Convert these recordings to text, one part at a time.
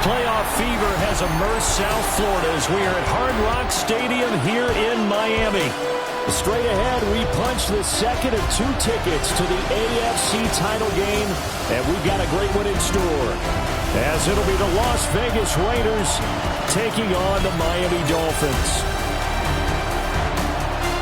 Playoff fever has immersed South Florida as we are at Hard Rock Stadium here in Miami. Straight ahead, we punch the second of 2 tickets to the AFC title game, and we've got a great one in store, as it'll be the Las Vegas Raiders taking on the Miami Dolphins.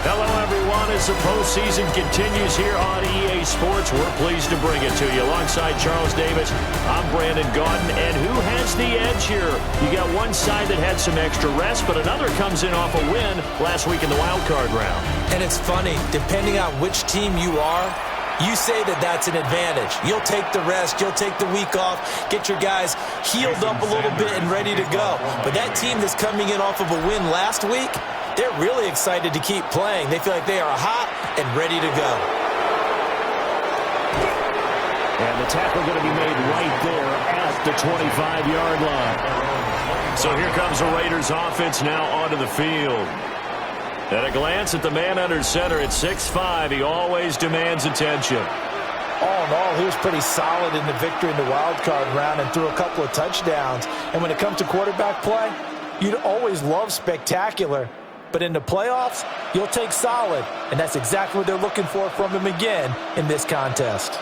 Hello, everyone. As the postseason continues here on EA Sports, we're pleased to bring it to you. Alongside Charles Davis, I'm Brandon Gaudin. And who has the edge here? You got one side that had some extra rest, but another comes in off a win last week in the wild card round. And it's funny, depending on which team you are, you say that that's an advantage. You'll take the rest, you'll take the week off, get your guys healed up a little bit and ready to go. But that team that's coming in off of a win last week, they're really excited to keep playing. They feel like they are hot and ready to go. And the tackle going to be made right there at the 25-yard line. So here comes the Raiders offense now onto the field. At a glance at the man under center at 6'5", he always demands attention. All in all, he was pretty solid in the victory in the wild card round and threw a couple of touchdowns. And when it comes to quarterback play, you'd always love spectacular. But in the playoffs, you'll take solid. And that's exactly what they're looking for from him again in this contest.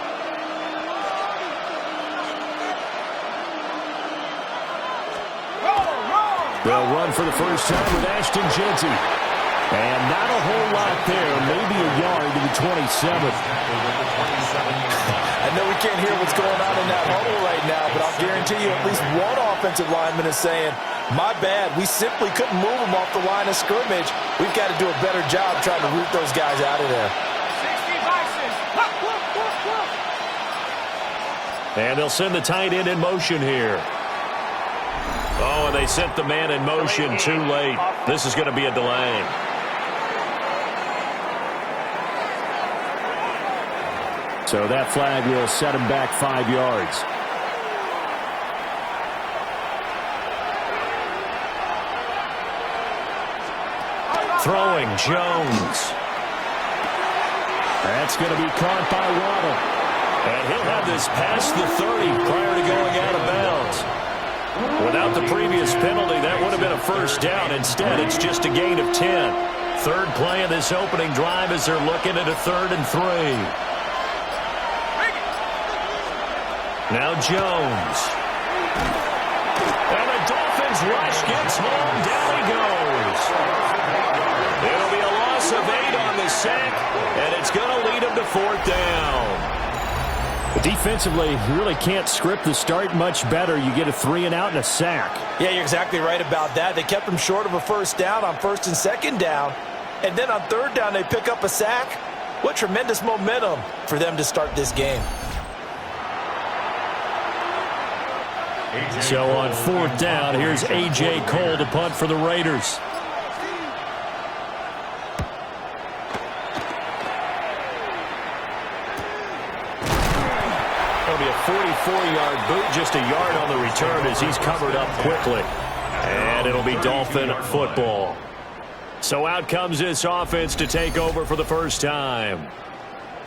They'll run for the first time with Ashton Jeanty. And not a whole lot there, maybe a yard to the 27th. I know we can't hear what's going on in that huddle right now, but I'll guarantee you at least one offensive lineman is saying, my bad, we simply couldn't move them off the line of scrimmage. We've got to do a better job trying to root those guys out of there. And they'll send the tight end in motion here. Oh, and they sent the man in motion too late. This is going to be a delay. So that flag will set him back 5 yards. Throwing Jones. That's going to be caught by Waddle. And he'll have this past the 30 prior to going out of bounds. Without the previous penalty, that would have been a first down. Instead, it's just a gain of 10. Third play of this opening drive as they're looking at a 3rd and 3. Now Jones. And the Dolphins rush gets home. Down he goes. It'll be a loss of 8 on the sack, and it's going to lead him to 4th down. But defensively, you really can't script the start much better. You get a 3 and out and a sack. Yeah, you're exactly right about that. They kept him short of a first down on 1st and 2nd down. And then on 3rd down, they pick up a sack. What tremendous momentum for them to start this game. So on 4th down, here's A.J. Cole to punt for the Raiders. It'll be a 44-yard boot, just a yard on the return as he's covered up quickly. And it'll be Dolphin football. So out comes this offense to take over for the first time.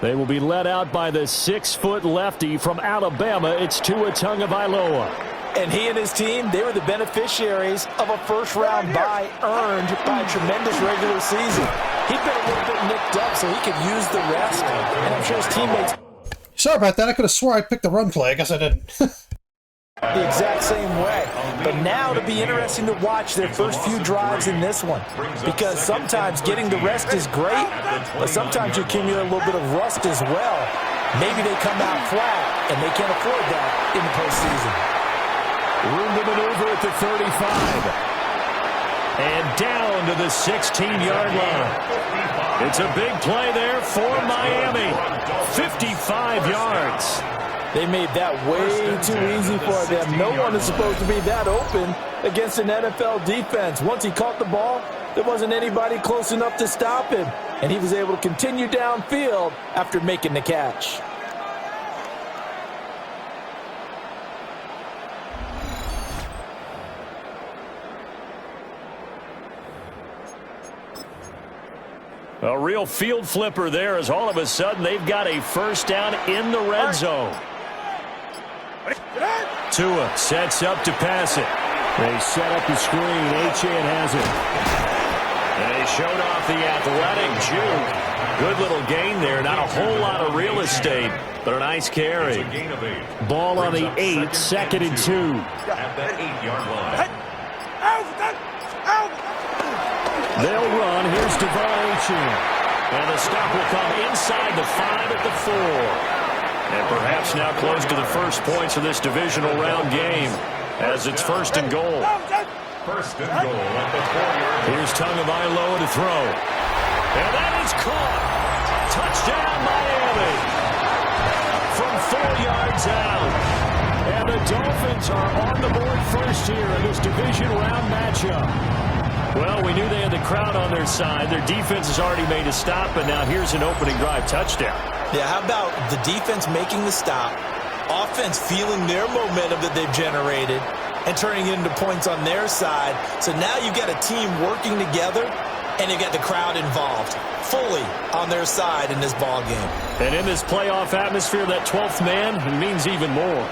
They will be led out by the 6-foot lefty from Alabama. It's Tua Tagovailoa. And he and his team, they were the beneficiaries of a first-round bye earned by a tremendous regular season. He'd been a little bit nicked up so he could use the rest. And I'm sure his teammates... Sorry about that. I could have swore I picked the run play. I guess I didn't. the exact same way. But now it'll be interesting to watch their first few drives in this one. Because sometimes getting the rest is great, but sometimes you accumulate a little bit of rust as well. Maybe they come out flat, and they can't afford that in the postseason. Room to maneuver at the 35. And down to the 16-yard line. It's a big play there for Miami. 55 yards. They made that way too easy for them. No one is supposed to be that open against an NFL defense. Once he caught the ball, there wasn't anybody close enough to stop him. And he was able to continue downfield after making the catch. A real field flipper there as all of a sudden they've got a first down in the red zone. Tua sets up to pass it. They set up the screen. Achane has it. And they showed off the athletic juke. Good little gain there. Not a whole lot of real estate, but a nice carry. Ball on the 8, 2nd and 2. At that 8-yard line. They'll run. Here's Achane. And the stop will come inside the 5 at the 4. And perhaps now close to the first points of this divisional round game as it's 1st and goal. First and goal at the 4-yard line. Here's Tagovailoa to throw. And that is caught. Touchdown, Miami. From 4 yards out. And the Dolphins are on the board first here in this division round matchup. Well, we knew they had the crowd on their side. Their defense has already made a stop, and now here's an opening drive touchdown. Yeah, how about the defense making the stop, offense feeling their momentum that they've generated, and turning it into points on their side. So now you've got a team working together, and you've got the crowd involved fully on their side in this ball game. And in this playoff atmosphere, that 12th man means even more.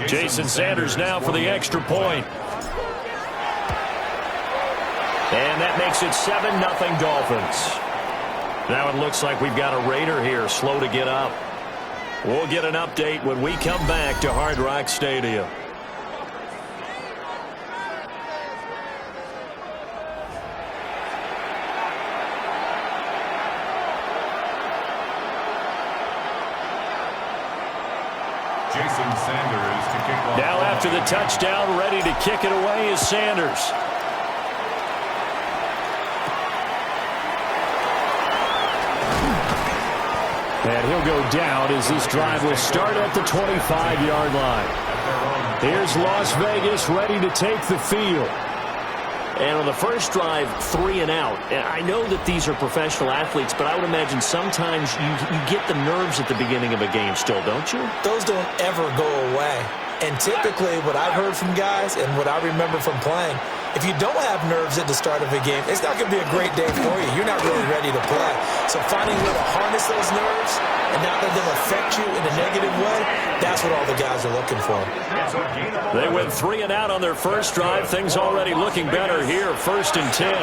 Jason Sanders now for the extra point. And that makes it 7-0 Dolphins. Now it looks like we've got a Raider here, slow to get up. We'll get an update when we come back to Hard Rock Stadium. Jason Sanders to kick off. Now after the touchdown, ready to kick it away is Sanders. And he'll go down as this drive will start at the 25-yard line. Here's Las Vegas ready to take the field. And on the first drive, 3 and out. And I know that these are professional athletes, but I would imagine sometimes you get the nerves at the beginning of a game still, don't you? Those don't ever go away. And typically what I've heard from guys and what I remember from playing, if you don't have nerves at the start of a game, it's not going to be a great day for you. You're not really ready to play. So finding a way to harness those nerves and not let them affect you in a negative way, that's what all the guys are looking for. They went 3 and out on their first drive. Things already looking better here, 1st and 10.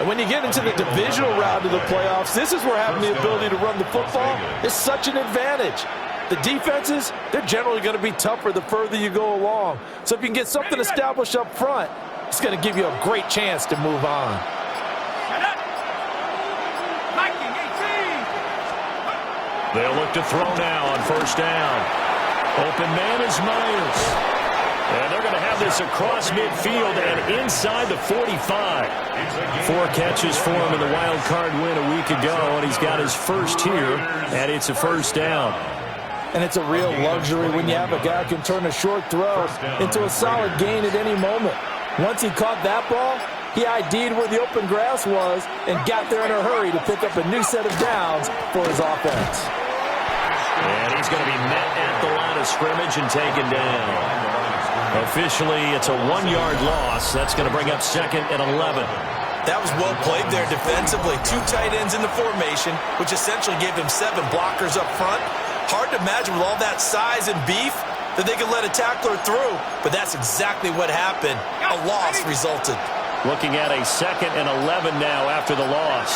And when you get into the divisional round of the playoffs, this is where having the ability to run the football is such an advantage. The defenses, they're generally going to be tougher the further you go along. So if you can get something established up front, it's going to give you a great chance to move on. They'll look to throw now on 1st down. Open man is Myers. And they're going to have this across midfield and inside the 45. 4 catches for him in the wild card win a week ago, and he's got his first here, and it's a 1st down. And it's a real luxury when you have a guy who can turn a short throw into a solid gain at any moment. Once he caught that ball, he ID'd where the open grass was and got there in a hurry to pick up a new set of downs for his offense. And he's going to be met at the line of scrimmage and taken down. Officially, it's a 1-yard loss. That's going to bring up 2nd and 11. That was well played there defensively. 2 tight ends in the formation, which essentially gave them 7 blockers up front. Hard to imagine with all that size and beef that they could let a tackler through, but that's exactly what happened. A loss resulted. Looking at a 2nd and 11 now after the loss.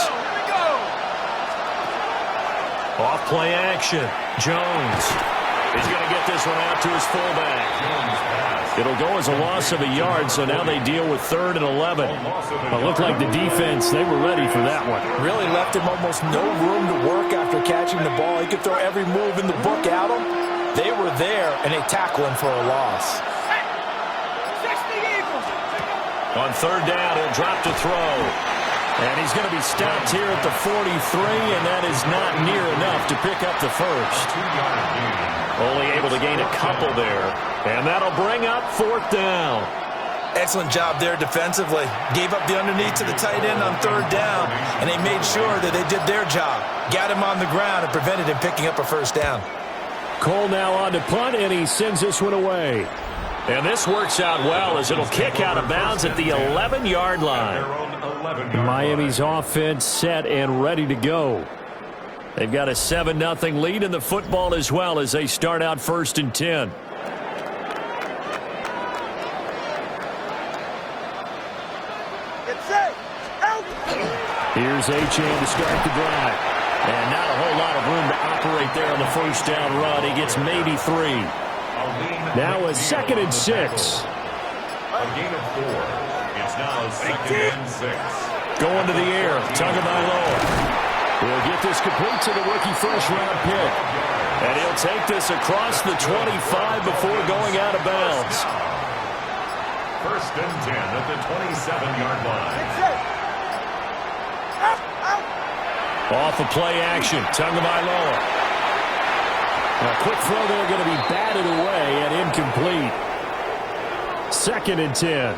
Off play action. Jones. He's going to get this one out to his fullback. It'll go as a loss of a yard, so now they deal with 3rd and 11. It looked like the defense, they were ready for that one. Really left him almost no room to work after catching the ball. He could throw every move in the book at him. They were there, and they tackle him for a loss. On 3rd down, he'll drop to throw. And he's going to be stopped here at the 43, and that is not near enough to pick up the first. Only able to gain a couple there. And that'll bring up 4th down. Excellent job there defensively. Gave up the underneath to the tight end on 3rd down, and they made sure that they did their job. Got him on the ground and prevented him picking up a 1st down. Cole now on to punt, and he sends this one away. And this works out well as it'll kick out of bounds at the 11-yard line. Miami's offense set and ready to go. They've got a 7-0 lead in the football as well as they start out 1st and 10. Here's Achane to start the drive. And not a whole lot of room to operate there on the first down run. He gets maybe 3. Now a 2nd and 6. A gain of 4. It's now 2nd and 6. Going to the air. Tagovailoa. He'll get this complete to the rookie first-round pick. And he'll take this across the 25 before going out of bounds. 1st and 10 at the 27-yard line. Off of play action. Tagovailoa. A quick throw there going to be batted away and incomplete. 2nd and 10.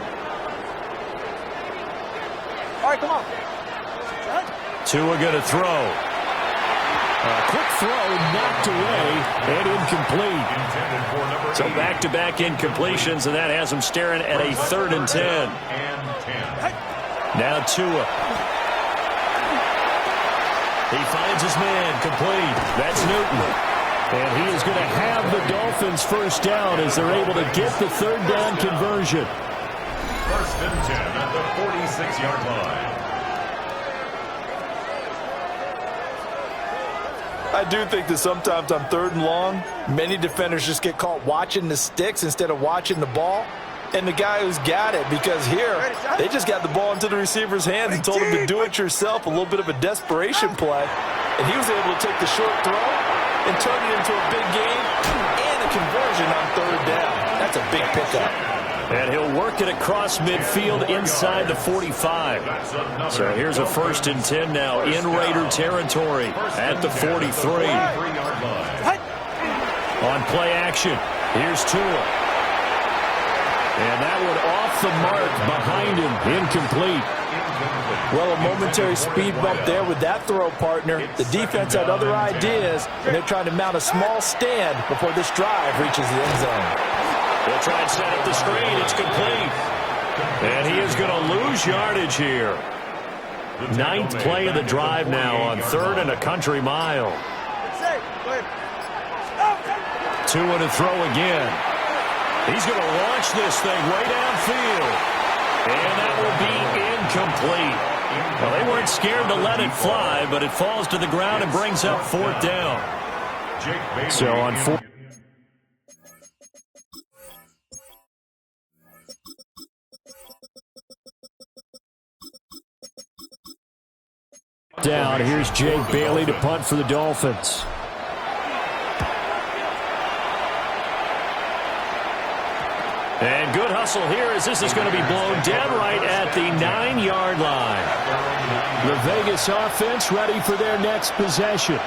All right, come on. Tua going to throw. A quick throw knocked away and incomplete. So back-to-back incompletions, and that has him staring at a 3rd and 10. Now Tua. He finds his man complete. That's Newton. And he is going to have the Dolphins first down as they're able to get the 3rd down conversion. 1st and 10 at the 46-yard line. I do think that sometimes on 3rd and long, many defenders just get caught watching the sticks instead of watching the ball. And the guy who's got it, because here, they just got the ball into the receiver's hands and told him to do it yourself, a little bit of a desperation play. And he was able to take the short throw and turn it into a big gain and a conversion on 3rd down. That's a big pickup. And he'll work it across midfield inside the 45. So here's a 1st and 10 now in Raider territory at the 43. On play action, here's Tua. And that one off the mark behind him, incomplete. Well, a momentary speed bump there with that throw, partner. The defense had other ideas, and they're trying to mount a small stand before this drive reaches the end zone. They'll try and set up the screen. It's complete. And he is going to lose yardage here. 9th play of the drive now on 3rd and a country mile. Tua to throw again. He's going to launch this thing way downfield. And that will be incomplete. Well, they weren't scared to let it fly, but it falls to the ground and brings up 4th down. So on 4th down, here's Jake Bailey to punt for the Dolphins. And good hustle here as this is going to be blown down right at the 9-yard line. The Vegas offense ready for their next possession.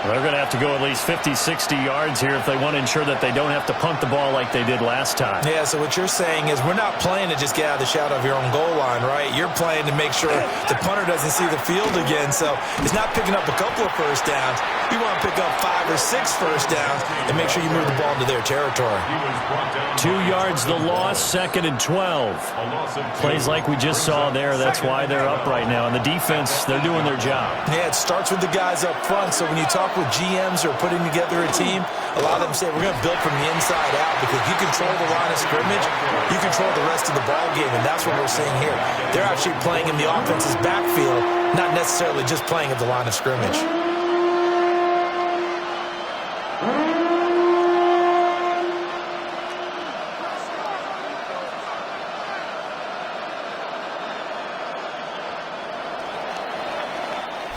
They're going to have to go at least 50, 60 yards here if they want to ensure that they don't have to punt the ball like they did last time. Yeah, so what you're saying is we're not playing to just get out of the shadow of your own goal line, right? You're playing to make sure the punter doesn't see the field again. So it's not picking up a couple of first downs. You want to pick up 5 or 6 first downs and make sure you move the ball into their territory. 2 yards the loss, 2nd and 12. Plays like we just saw there. That's why they're up right now. And the defense, they're doing their job. Yeah, it starts with the guys up front. So when you talk with GMs who are putting together a team, a lot of them say we're going to build from the inside out because you control the line of scrimmage, you control the rest of the ball game, and that's what we're seeing here. They're actually playing in the offense's backfield, not necessarily just playing at the line of scrimmage.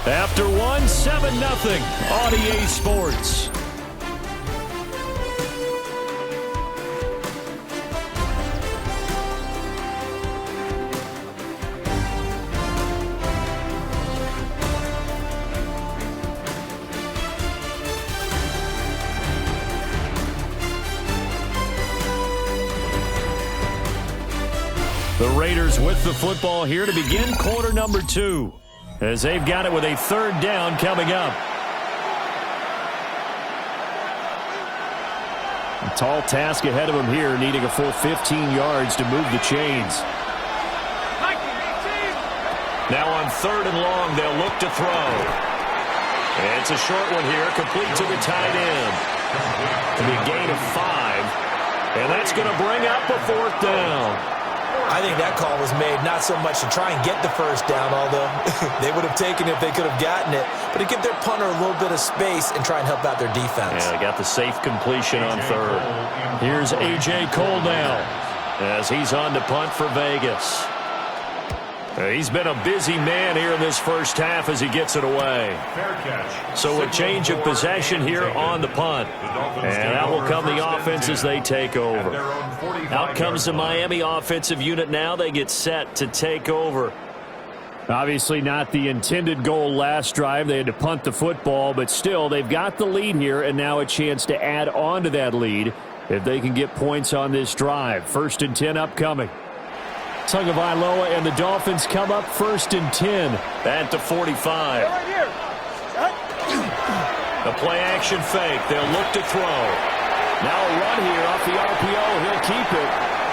After one, 7-0 on EA Sports. The Raiders with the football here to begin quarter number 2. As they've got it with a 3rd down coming up. A tall task ahead of them here, needing a full 15 yards to move the chains. Now on 3rd and long, they'll look to throw. And it's a short one here, complete to the tight end. To be a gain of 5. And that's going to bring up a 4th down. I think that call was made not so much to try and get the first down, although they would have taken it if they could have gotten it, but to give their punter a little bit of space and try and help out their defense. Yeah, they got the safe completion on third. Here's A.J. Cole now as he's on to punt for Vegas. He's been a busy man here in this first half as he gets it away. So a change of possession here on the punt. And out will come the offense as they take over. Out comes the Miami offensive unit now. They get set to take over. Obviously not the intended goal last drive. They had to punt the football, but still they've got the lead here and now a chance to add on to that lead if they can get points on this drive. 1st and 10 upcoming. Tagovailoa and the Dolphins come up 1st and 10 at the 45. The play action fake. They'll look to throw. Now a run here off the RPO. He'll keep it.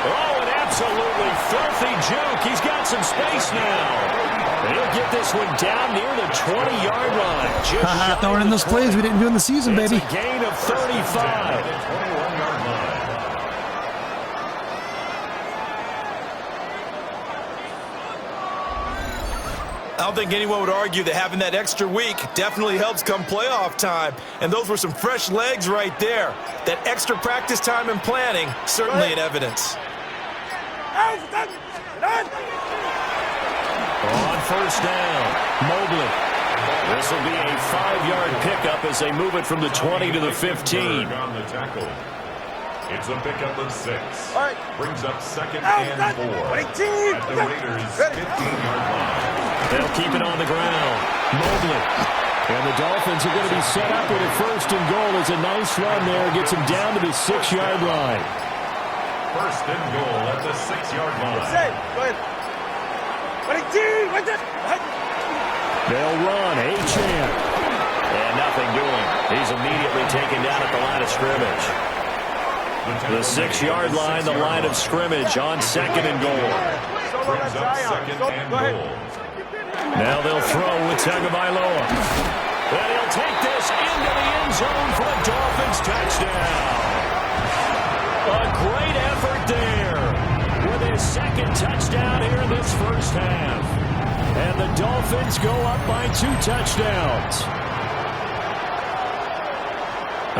Oh, an absolutely filthy juke. He's got some space now. And he'll get this one down near the 20-yard line. Throwing in those plays we didn't do in the season, baby. It's a gain of 35. I don't think anyone would argue that having that extra week definitely helps come playoff time. And those were some fresh legs right there. That extra practice time and planning, certainly in evidence. On 1st down, Mobley. This will be a 5-yard pickup as they move it from the 20 to the 15. It's a pickup of 6. Brings up 2nd and 4. At the Raiders' 15-yard line. They'll keep it on the ground. Mobley. And the Dolphins are going to be set up with a 1st and goal. It's a nice run there. Gets him down to the 6-yard line. 1st and goal at the 6-yard line. They'll run. Achane. And nothing doing. He's immediately taken down at the line of scrimmage. The 6-yard line, the line of scrimmage on 2nd and goal. Brings up 2nd and goal. Now they'll throw with Tagovailoa. And he'll take this into the end zone for a Dolphins touchdown. A great effort there with his 2nd touchdown here in this first half. And the Dolphins go up by 2 touchdowns.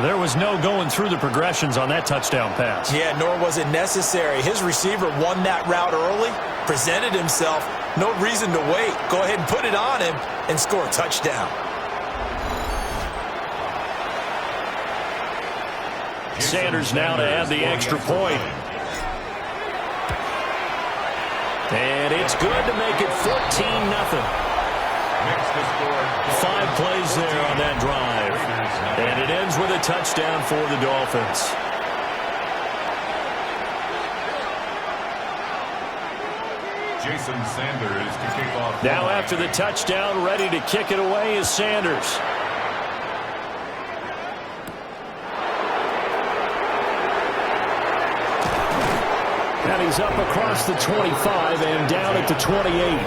There was no going through the progressions on that touchdown pass. Yeah, nor was it necessary. His receiver won that route early, presented himself. No reason to wait. Go ahead and put it on him and score a touchdown. Sanders now to add the extra point. And it's good to make it 14-0. 5 plays there on that drive. And it ends with a touchdown for the Dolphins. Jason Sanders to kick off. Now after the touchdown, ready to kick it away is Sanders. And he's up across the 25 and down at the 28.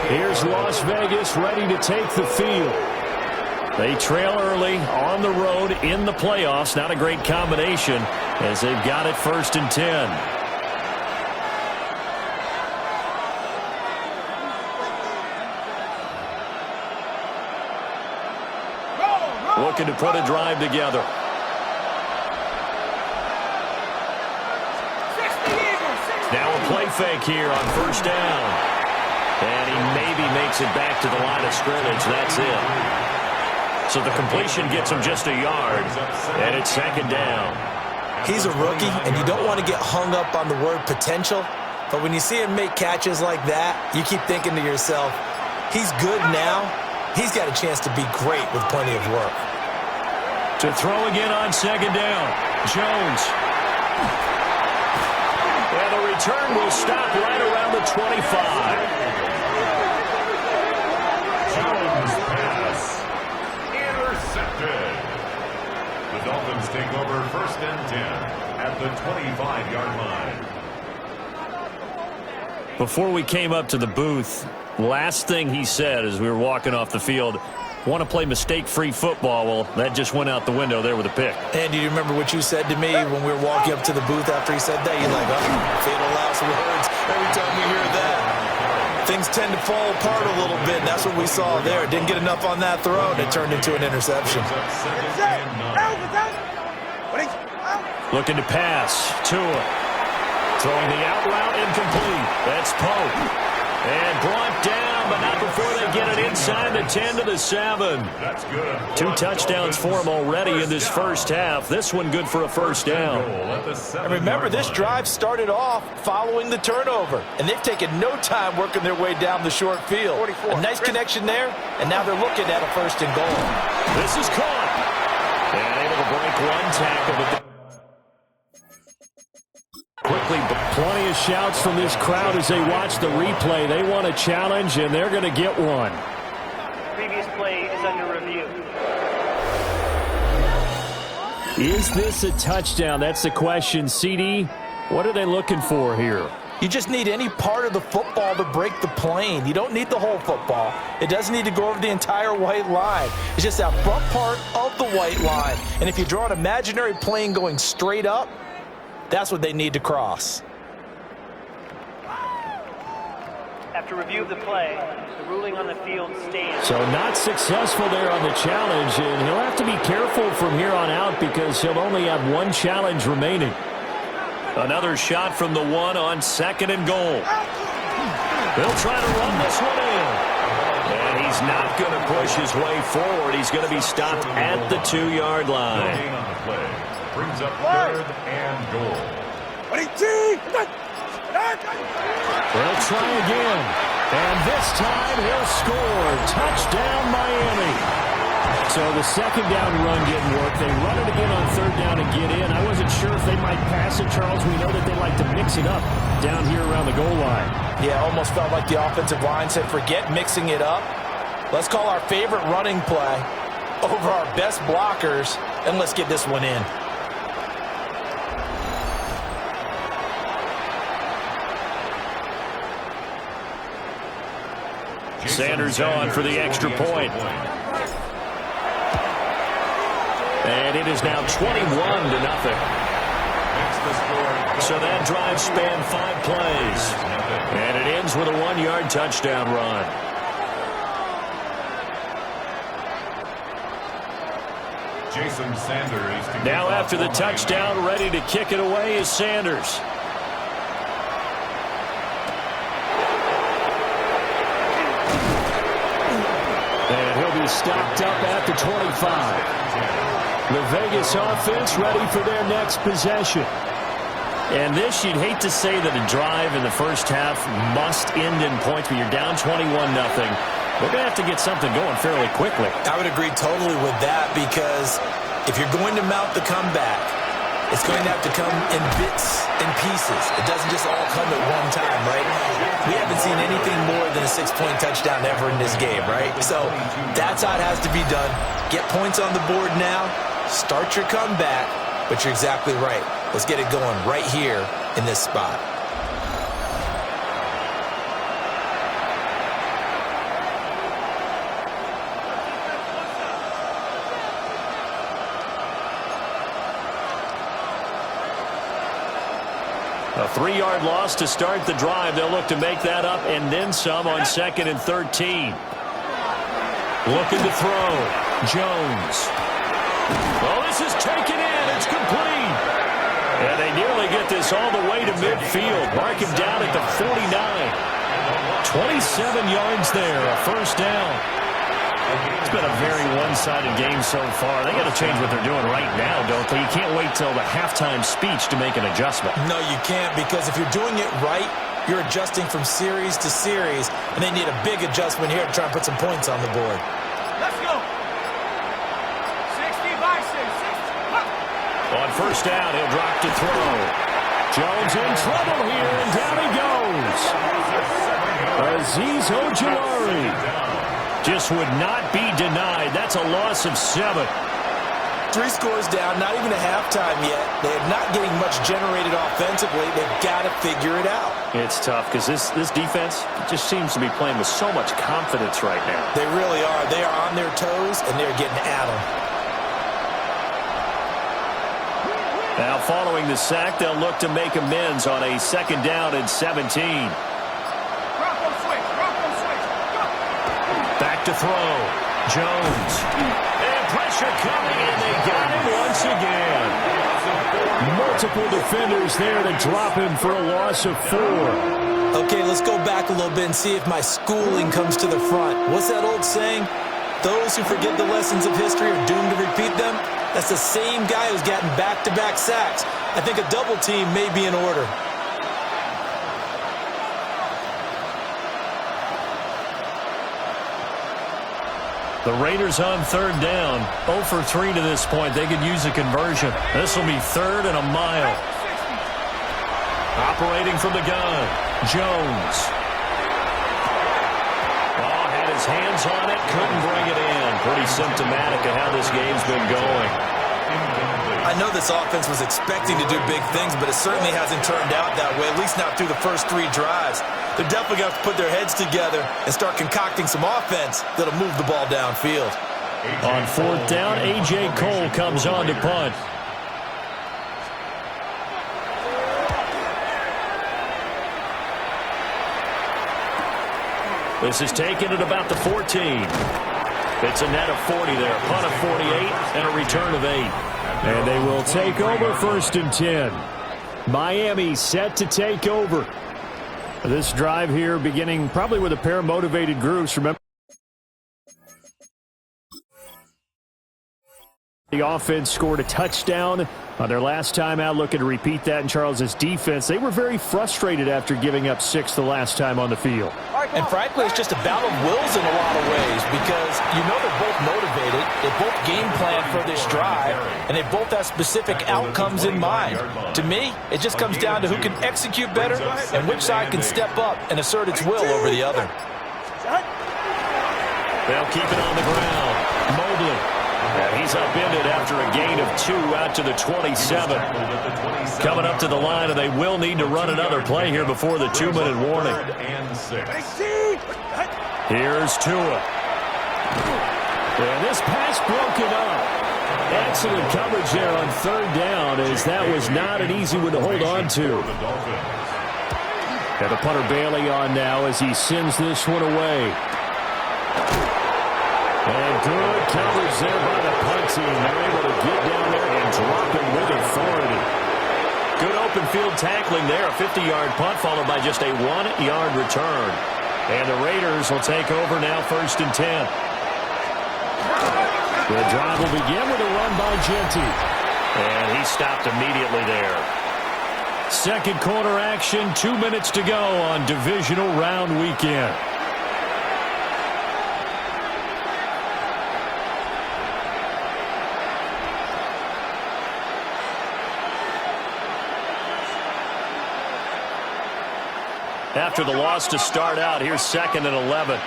Here's Las Vegas ready to take the field. They trail early on the road in the playoffs. Not a great combination as they've got it 1st and 10. Looking to put a drive together. Now a play fake here on 1st down. And he maybe makes it back to the line of scrimmage. That's it. So the completion gets him just a yard, and it's 2nd down. He's a rookie, and you don't want to get hung up on the word potential. But when you see him make catches like that, you keep thinking to yourself, he's good now. He's got a chance to be great with plenty of work. To throw again on 2nd down, Jones. And the return will stop right around the 25. The Dolphins take over 1st and 10 at the 25-yard line. Before we came up to the booth, last thing he said as we were walking off the field, want to play mistake-free football. Well, that just went out the window there with a pick. And do you remember what you said to me when we were walking up to the booth after he said that? You're like, oh, fatal last words every time we hear that. Things tend to fall apart a little bit, and that's what we saw there. Didn't get enough on that throw, and it turned into an interception. Looking to pass. Tua. Throwing the out route incomplete. That's Pope. And brought down, but not before they get it inside the 10 to the 7. That's good. 2 touchdowns for him already in this first half. This one good for a first down. And remember, this drive started off following the turnover, and they've taken no time working their way down the short field. A nice connection there, and now they're looking at a 1st and goal. This is caught. And able to break one tackle, but quickly, but plenty of shouts from this crowd as they watch the replay. They want a challenge, and they're going to get one. Previous play is under review. Is this a touchdown? That's the question. CD, what are they looking for here? You just need any part of the football to break the plane. You don't need the whole football. It doesn't need to go over the entire white line. It's just that front part of the white line. And if you draw an imaginary plane going straight up, that's what they need to cross. After review of the play, the ruling on the field stands. So not successful there on the challenge, and he'll have to be careful from here on out because he'll only have one challenge remaining. Another shot from the 1 on 2nd and goal. They'll try to run this one in. And he's not going to push his way forward. He's going to be stopped at the 2-yard line. On the play. Brings up 3rd and goal. They'll try again. And this time he'll score. Touchdown, Miami. So the 2nd down run didn't work. They run it again on 3rd down and get in. I wasn't sure if they might pass it, Charles. We know that they like to mix it up down here around the goal line. Yeah, almost felt like the offensive line said, forget mixing it up. Let's call our favorite running play over our best blockers, and let's get this one in. Sanders on for the extra point. And it is now 21-0. So that drive spanned 5 plays. And it ends with a 1-yard touchdown run. Jason Sanders. Now after the touchdown, ready to kick it away is Sanders. And he'll be stopped up at the 25. The Vegas offense ready for their next possession. And this, you'd hate to say that a drive in the first half must end in points, but you're down 21-0. We're going to have to get something going fairly quickly. I would agree totally with that, because if you're going to mount the comeback, it's going to have to come in bits and pieces. It doesn't just all come at one time, right? We haven't seen anything more than a 6-point touchdown ever in this game, right? So that's how it has to be done. Get points on the board now. Start your comeback, but you're exactly right. Let's get it going right here in this spot. A 3-yard loss to start the drive. They'll look to make that up and then some on 2nd and 13. Looking to throw. Jones. Well, this is taken in. It's complete. And they nearly get this all the way to midfield. Mark him down at the 49. 27 yards there, a first down. It's been a very one-sided game so far. They got to change what they're doing right now, don't they? You can't wait till the halftime speech to make an adjustment. No, you can't, because if you're doing it right, you're adjusting from series to series, and they need a big adjustment here to try and put some points on the board. Let's go. 60 by 6. On first down, he'll drop to throw. Jones in trouble here, and down he goes. Azeez Ojulari just would not be denied. That's a loss of 7. 3 scores down, not even a halftime yet. They're not getting much generated offensively. They've got to figure it out. It's tough because this defense just seems to be playing with so much confidence right now. They really are. They are on their toes, and they're getting at them. Now, following the sack, they'll look to make amends on a 2nd down and 17. Bronco switch. Bronco switch. Go. Back to throw. Jones. And pressure coming, and they got him once again. Multiple defenders there to drop him for a loss of 4. Okay, let's go back a little bit and see if my schooling comes to the front. What's that old saying? Those who forget the lessons of history are doomed to repeat them. That's the same guy who's gotten back-to-back sacks. I think a double team may be in order. The Raiders on 3rd down. 0 for 3 to this point. They could use a conversion. This will be 3rd and a mile. Operating from the gun. Jones. Oh, had his hands on it. Couldn't bring it in. Pretty symptomatic of how this game's been going. I know this offense was expecting to do big things, but it certainly hasn't turned out that way, at least not through the first 3 drives. They're definitely going to have to put their heads together and start concocting some offense that'll move the ball downfield. On 4th down, A.J. Cole comes on to punt. This is taken at about the 14. It's a net of 40 there. Punt of 48 and a return of 8. And they will take over 1st and 10. Miami set to take over. This drive here beginning probably with a pair of motivated groups. Remember, the offense scored a touchdown on their last time out, looking to repeat that in Charles's defense. They were very frustrated after giving up 6 the last time on the field. And frankly, it's just a battle of wills in a lot of ways because you know they're both motivated, they both game plan for this drive, and they both have specific outcomes in mind. To me, it just comes down to who can execute better and which side can step up and assert its will over the other. They'll keep it on the ground. Mobley. And he's upended after a gain of 2 out to the 27. Coming up to the line, and they will need to run another play here before the 2-minute warning. Here's Tua. And this pass broken up. Excellent coverage there on 3rd down, as that was not an easy one to hold on to. And the punter Bailey on now as he sends this one away. And good coverage there by the punt team. They're able to get down there and drop him with authority. Good open field tackling there. A 50-yard punt followed by just a 1-yard return. And the Raiders will take over now 1st and 10. The drive will begin with a run by Genty. And he stopped immediately there. 2nd quarter action, 2 minutes to go on Divisional Round Weekend. After the loss to start out, here's 2nd and 11.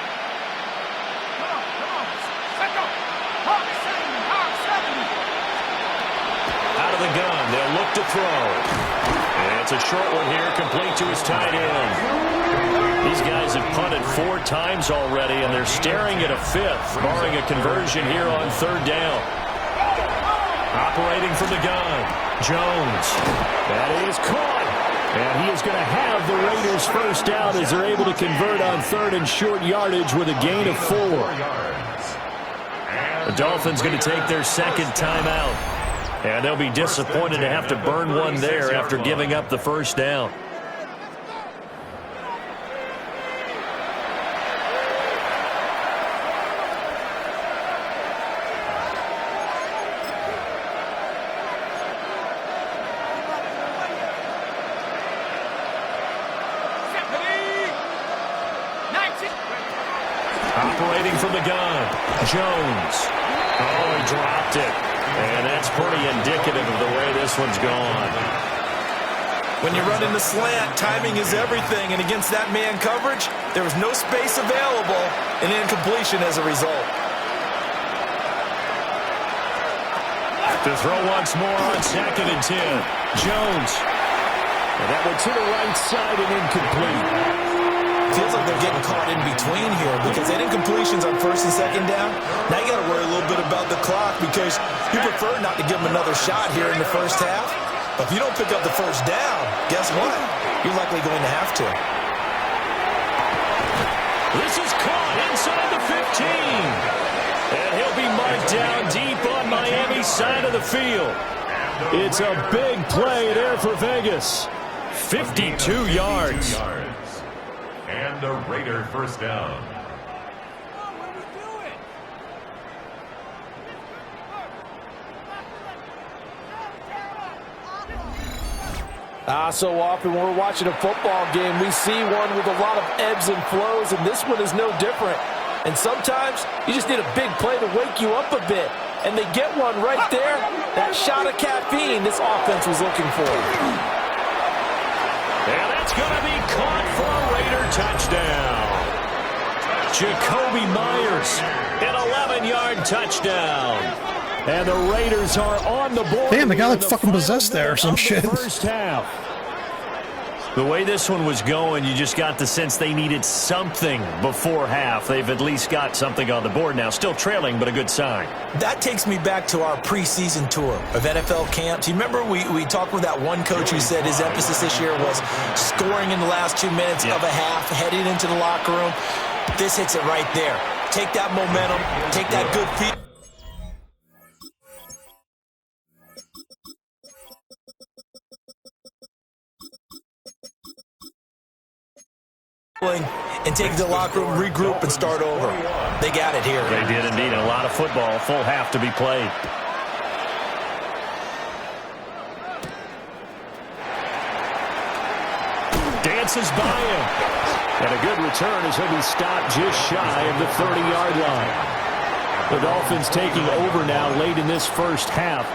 Out of the gun, they'll look to throw. And it's a short one here, complete to his tight end. These guys have punted 4 times already, and they're staring at a 5th, barring a conversion here on 3rd down. Operating from the gun, Jones. That is caught. And he is going to have the Raiders first down as they're able to convert on 3rd and short yardage with a gain of 4. The Dolphins going to take their 2nd timeout. And they'll be disappointed to have to burn one there after giving up the first down. Operating from the gun, Jones. Oh, he dropped it. And that's pretty indicative of the way this one's gone. When you run in the slant, timing is everything. And against that man coverage, there was no space available and incompletion as a result. To throw once more on 2nd and 10. Jones. And that one to the right side and incomplete. Feels like they're getting caught in between here because they didn't incompletions on 1st and 2nd down. Now you got to worry a little bit about the clock because you prefer not to give them another shot here in the first half. But if you don't pick up the first down, guess what? You're likely going to have to. This is caught inside the 15. And he'll be marked down deep on Miami's side of the field. It's a big play there for Vegas. 52 yards. And a Raider first down. So often when we're watching a football game, we see one with a lot of ebbs and flows, and this one is no different. And sometimes you just need a big play to wake you up a bit. And they get one right there. That shot of caffeine this offense was looking for. And that's going to be caught for a Raider touchdown. Jacoby Myers, an 11-yard touchdown. And the Raiders are on the board. Damn, the guy looked fucking possessed there or some shit. First half. The way this one was going, you just got the sense they needed something before half. They've at least got something on the board now. Still trailing, but a good sign. That takes me back to our preseason tour of NFL camps. You remember we talked with that one coach who said his emphasis this year was scoring in the last 2 minutes of a half, heading into the locker room. This hits it right there. Take that momentum, take that good feed. And take the locker room, regroup, and start over. They got it here. They did indeed. A lot of football, full half to be played. Dances by him. And a good return as he'll be stopped just shy of the 30-yard line. The Dolphins taking over now late in this first half.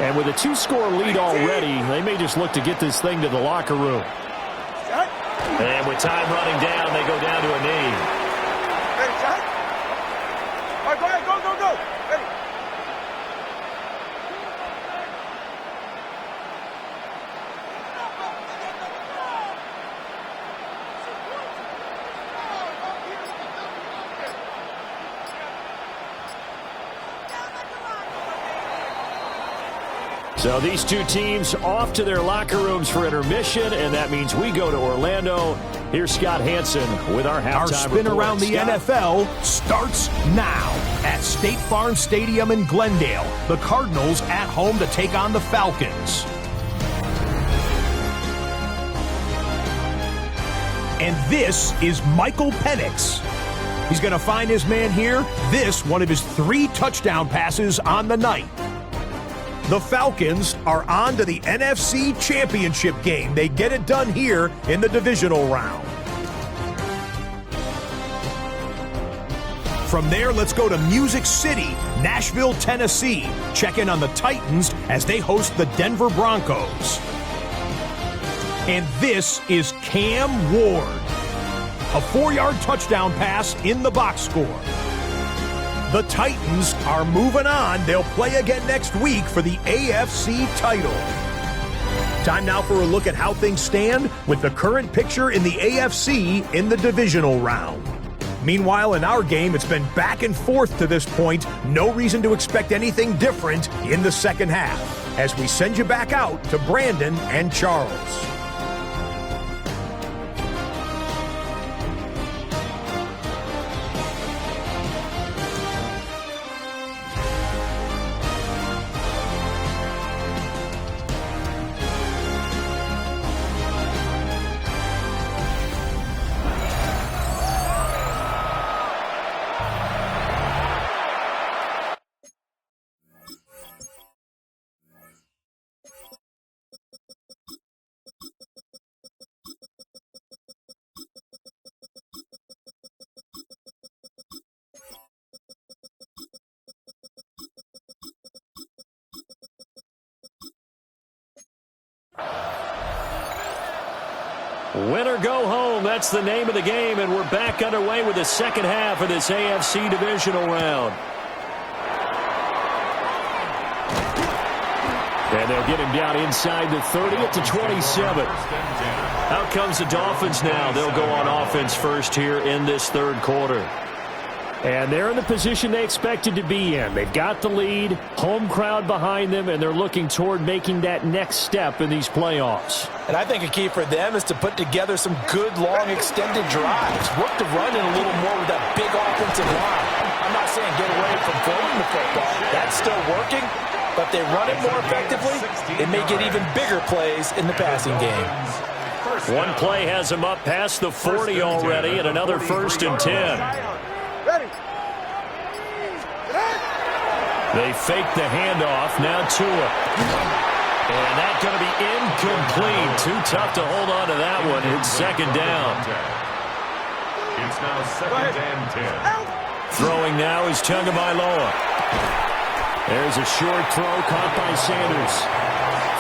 And with a 2-score lead already, they may just look to get this thing to the locker room. And with time running down, they go down to a knee. Ready, shot? All right, go ahead, go, go, go. Ready. So these two teams off to their locker rooms for intermission, and that means we go to Orlando. Here's Scott Hansen with our halftime Our spin report. around the Scott? NFL starts now at State Farm Stadium in Glendale. The Cardinals at home to take on the Falcons. And this is Michael Penix. He's going to find his man here. This, one of his 3 touchdown passes on the night. The Falcons are on to the NFC Championship game. They get it done here in the divisional round. From there, let's go to Music City, Nashville, Tennessee. Check in on the Titans as they host the Denver Broncos. And this is Cam Ward. A 4-yard touchdown pass in the box score. The Titans are moving on. They'll play again next week for the AFC title. Time now for a look at how things stand with the current picture in the AFC in the divisional round. Meanwhile, in our game, it's been back and forth to this point. No reason to expect anything different in the second half as we send you back out to Brandon and Charles. Win or go home, that's the name of the game, and we're back underway with the second half of this AFC divisional round. And they'll get him down inside the 30 at the 27. Out comes the Dolphins now. They'll go on offense first here in this third quarter. And they're in the position they expected to be in. They've got the lead, home crowd behind them, and they're looking toward making that next step in these playoffs. And I think a key for them is to put together some good, long, extended drives. Work the run in a little more with that big offensive line. I'm not saying get away from throwing the football. That's still working, but they run it more effectively. They may get even bigger plays in the passing game. One play has them up past the 40 already, and another 1st and 10. Ready. They fake the handoff. Now Tua. And that's going to be incomplete. Too tough to hold on to that one. It's 2nd down. It's now 2nd and 10. Throwing now is Tagovailoa. There's a short throw caught by Sanders.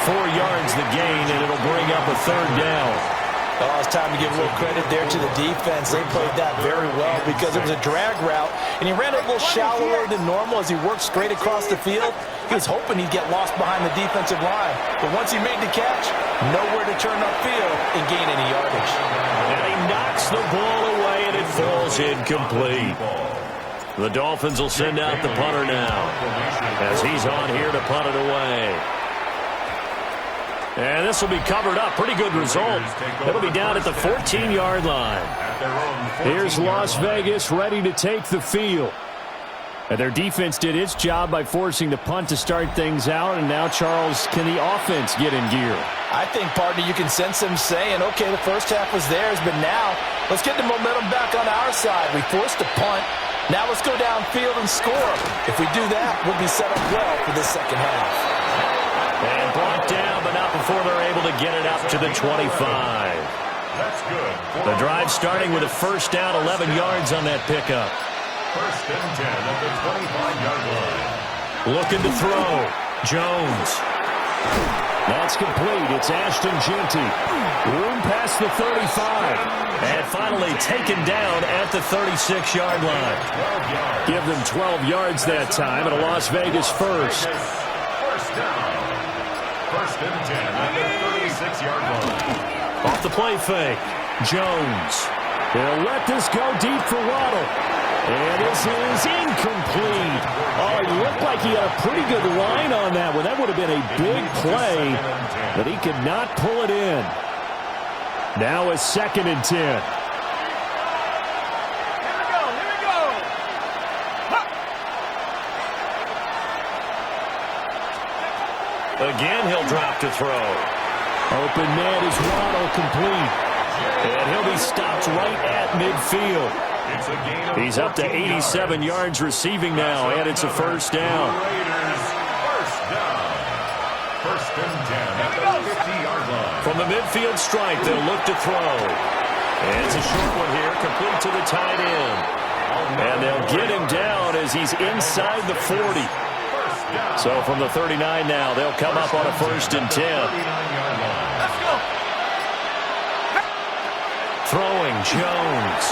4 yards the gain, and it'll bring up a 3rd down. Oh, it's time to give a little credit there to the defense. They played that very well because it was a drag route, and he ran it a little shallower than normal as he worked straight across the field. He was hoping he'd get lost behind the defensive line. But once he made the catch, nowhere to turn upfield and gain any yardage. And he knocks the ball away, and it falls incomplete. The Dolphins will send out the punter now as he's on here to punt it away. And this will be covered up. Pretty good result. It'll be down at the 14-yard line. Here's Las Vegas ready to take the field. And their defense did its job by forcing the punt to start things out. And now, Charles, can the offense get in gear? I think, partner, you can sense them saying, okay, the first half was theirs, but now let's get the momentum back on our side. We forced a punt. Now let's go downfield and score. If we do that, we'll be set up well for the second half. And brought down, but not before they're able to get it up to the 25. That's good. The drive starting with a 1st down, 11 yards on that pickup. 1st and 10 at the 25-yard line. Looking to throw. Jones. That's complete. It's Ashton Jeanty. Room past the 35. And finally taken down at the 36-yard line. Give them 12 yards that time, and a Las Vegas 1st. 1st down. 1st and 10 at the 36-yard line. Off the play fake. Jones. They'll let this go deep for Waddle. And this is incomplete. Oh, it looked like he had a pretty good line on that one. That would have been a big play, but he could not pull it in. Now a 2nd and 10. Here we go. Again, he'll drop to throw. Open man is Waddle, complete. And he'll be stopped right at midfield. He's up to 87 yards receiving now, and it's a 1st down. Raiders, 1st down. 1st and 10 at the 50-yard line. From the midfield strike, they'll look to throw. And it's a short one here, complete to the tight end. And they'll get him down as he's inside the 40. So from the 39 now, they'll come up on a 1st and 10. Let's go. Throwing, Jones.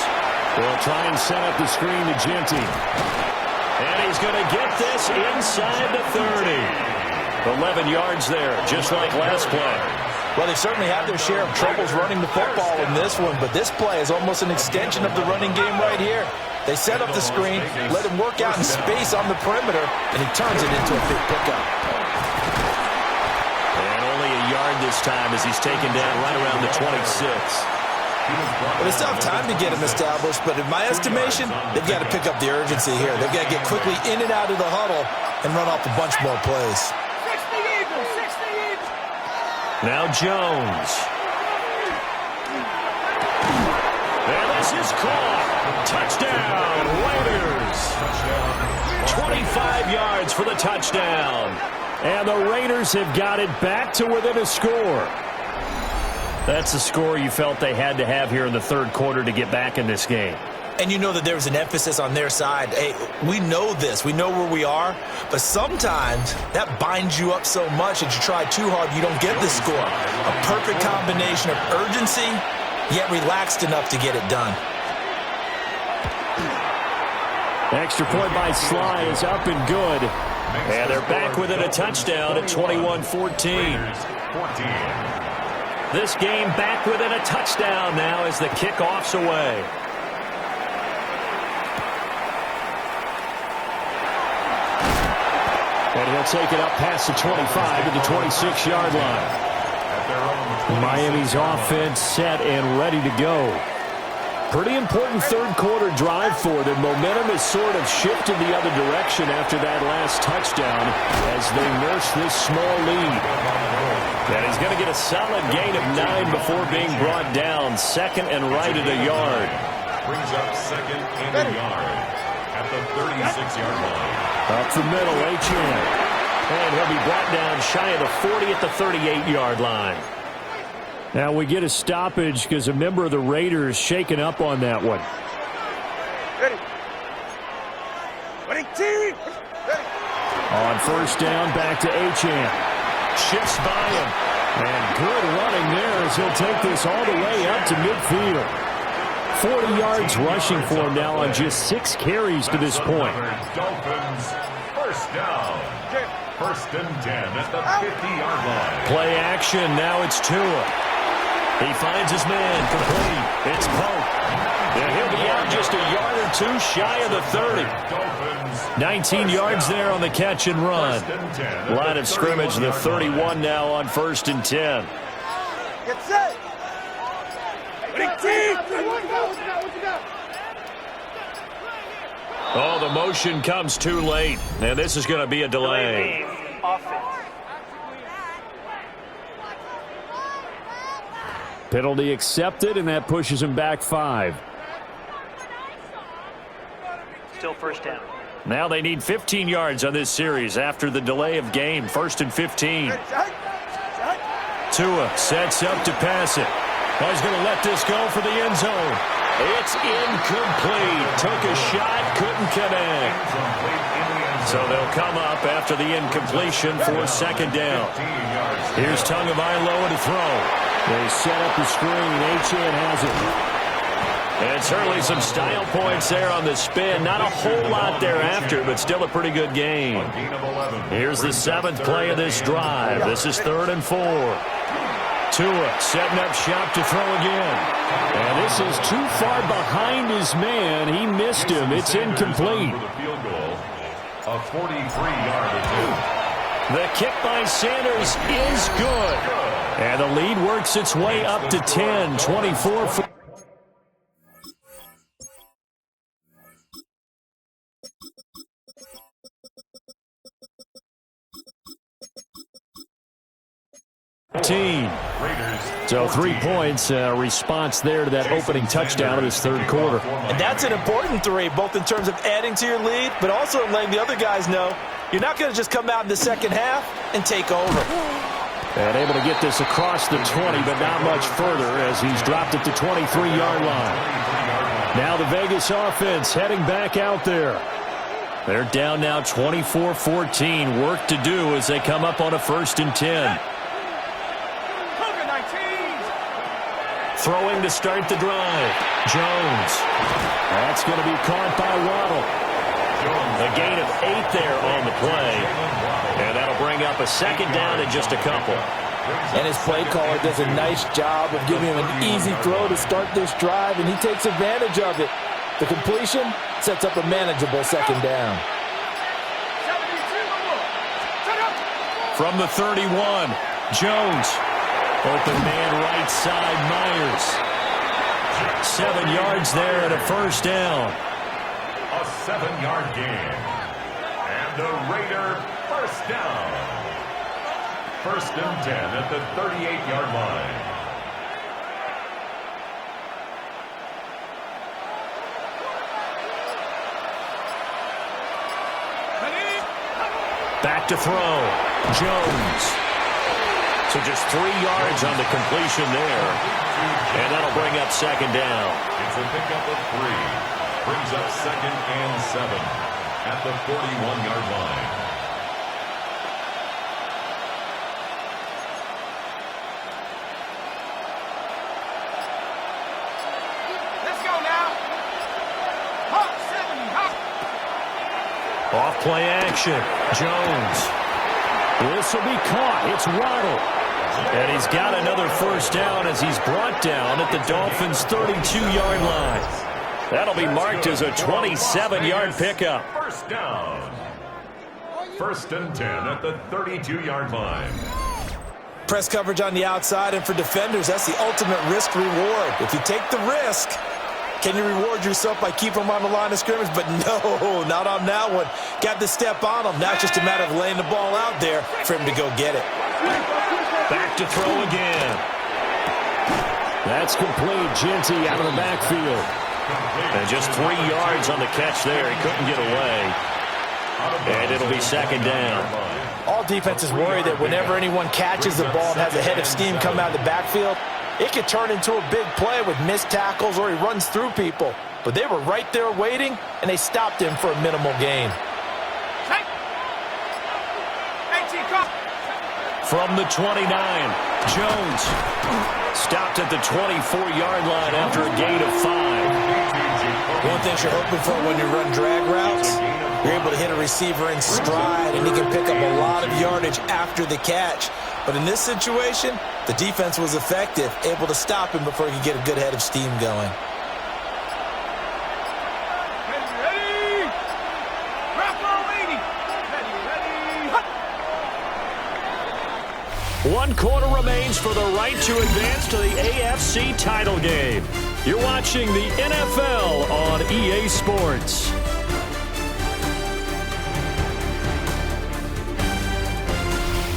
They'll try and set up the screen to Jeanty. And he's going to get this inside the 30. 11 yards there, just like last play. Well, they certainly have their share of troubles running the football in this one, but this play is almost an extension of the running game right here. They set up the screen, let him work out in space on the perimeter, and he turns it into a big pickup. And only a yard this time as he's taken down right around the 26. Well, they still have time to get him established, but in my estimation, they've got to pick up the urgency here. They've got to get quickly in and out of the huddle and run off a bunch more plays. 60 Eagles, 60 Eagles. Now Jones. And this is caught. Touchdown, Raiders. 25 yards for the touchdown. And the Raiders have got it back to within a score. That's the score you felt they had to have here in the third quarter to get back in this game. And you know that there was an emphasis on their side. Hey, we know this. We know where we are. But sometimes that binds you up so much that you try too hard, you don't get the score. A perfect combination of urgency, yet relaxed enough to get it done. Extra point by Sly is up and good. And they're back within a touchdown at 21-14. This game back within a touchdown now as the kickoff's away. And he'll take it up past the 25 to the 26-yard line. Miami's offense set and ready to go. Pretty important third-quarter drive for them. Momentum has sort of shifted the other direction after that last touchdown as they nurse this small lead. And he's going to get a solid gain of 9 before being brought down. Second and right at a yard. Brings up second and a yard at the 36-yard line. Up the middle, H.M. And he'll be brought down shy of the 40 at the 38-yard line. Now we get a stoppage because a member of the Raiders shaken up on that one. Ready. Ready, team. Ready. On first down, back to H.M. Shifts by him. And good running there as he'll take this all the way up to midfield. 40 yards rushing for him now on just 6 carries to this point. Dolphins first down. First and 10 at the 50-yard line. Play action. Now it's Tua. He finds his man. Complete. It's Pope. And he'll be out just a yard or two shy of the 30. 19 yards there on the catch and run. Line of scrimmage, the 31 now on first and 10. Get set. Ready, team. Oh, the motion comes too late. And this is going to be a delay. Offense. Penalty accepted, and that pushes him back 5. Still first down. Now they need 15 yards on this series after the delay of game. First and 15. Tua sets up to pass it. Oh, he's going to let this go for the end zone. It's incomplete. Took a shot, couldn't connect. So they'll come up after the incompletion for second down. Here's Tagovailoa to throw. They set up the screen. Achane has it. And certainly some style points there on the spin. Not a whole lot thereafter, but still a pretty good game. Here's the 7th play of this drive. This is 3rd and 4. Tua setting up shop to throw again. And this is too far behind his man. He missed him. It's incomplete. A 43-yard attempt. The kick by Sanders is good. And the lead works its way up to 10, 24-14. So 3 points, response there to that opening touchdown of this third quarter. And that's an important 3, both in terms of adding to your lead, but also letting the other guys know you're not going to just come out in the second half and take over. And able to get this across the 20, but not much further as he's dropped at the 23-yard line. Now the Vegas offense heading back out there. They're down now 24-14. Work to do as they come up on a first and 10. Throwing to start the drive. Jones. That's going to be caught by Waddle. A gain of 8 there on the play. And that'll bring up a second down in just a couple. And his play caller does a nice job of giving him an easy throw to start this drive, and he takes advantage of it. The completion sets up a manageable second down. From the 31, Jones. Open man right side, Myers. 7 yards there and a first down. A 7-yard gain. And the Raider first down. First and 10 at the 38-yard line. Back to throw. Jones. So just 3 yards on the completion there. And that'll bring up second down. It's a pickup of 3. Brings up second and 7 at the 41-yard line. Let's go now. Hop, 7, hop. Off play action. Jones. This will be caught. It's Waddle. And he's got another first down as he's brought down at the Dolphins' 32-yard line. That'll be marked as a 27-yard pickup. First down. First and 10 at the 32-yard line. Press coverage on the outside, and for defenders, that's the ultimate risk reward. If you take the risk, can you reward yourself by keeping them on the line of scrimmage? But no, not on that one. Got to step on them. Now it's just a matter of laying the ball out there for him to go get it. Back to throw again. That's complete. Genty out of the backfield. And just 3 yards on the catch there. He couldn't get away. And it'll be second down. All defenses worry that whenever anyone catches the ball and has a head of steam come out of the backfield, it could turn into a big play with missed tackles or he runs through people. But they were right there waiting, and they stopped him for a minimal gain. From the 29, Jones stopped at the 24-yard line after a gain of 5. One thing you're hoping for when you run drag routes, you're able to hit a receiver in stride, and he can pick up a lot of yardage after the catch. But in this situation, the defense was effective, able to stop him before he could get a good head of steam going. One quarter remains for the right to advance to the AFC title game. You're watching the NFL on EA Sports.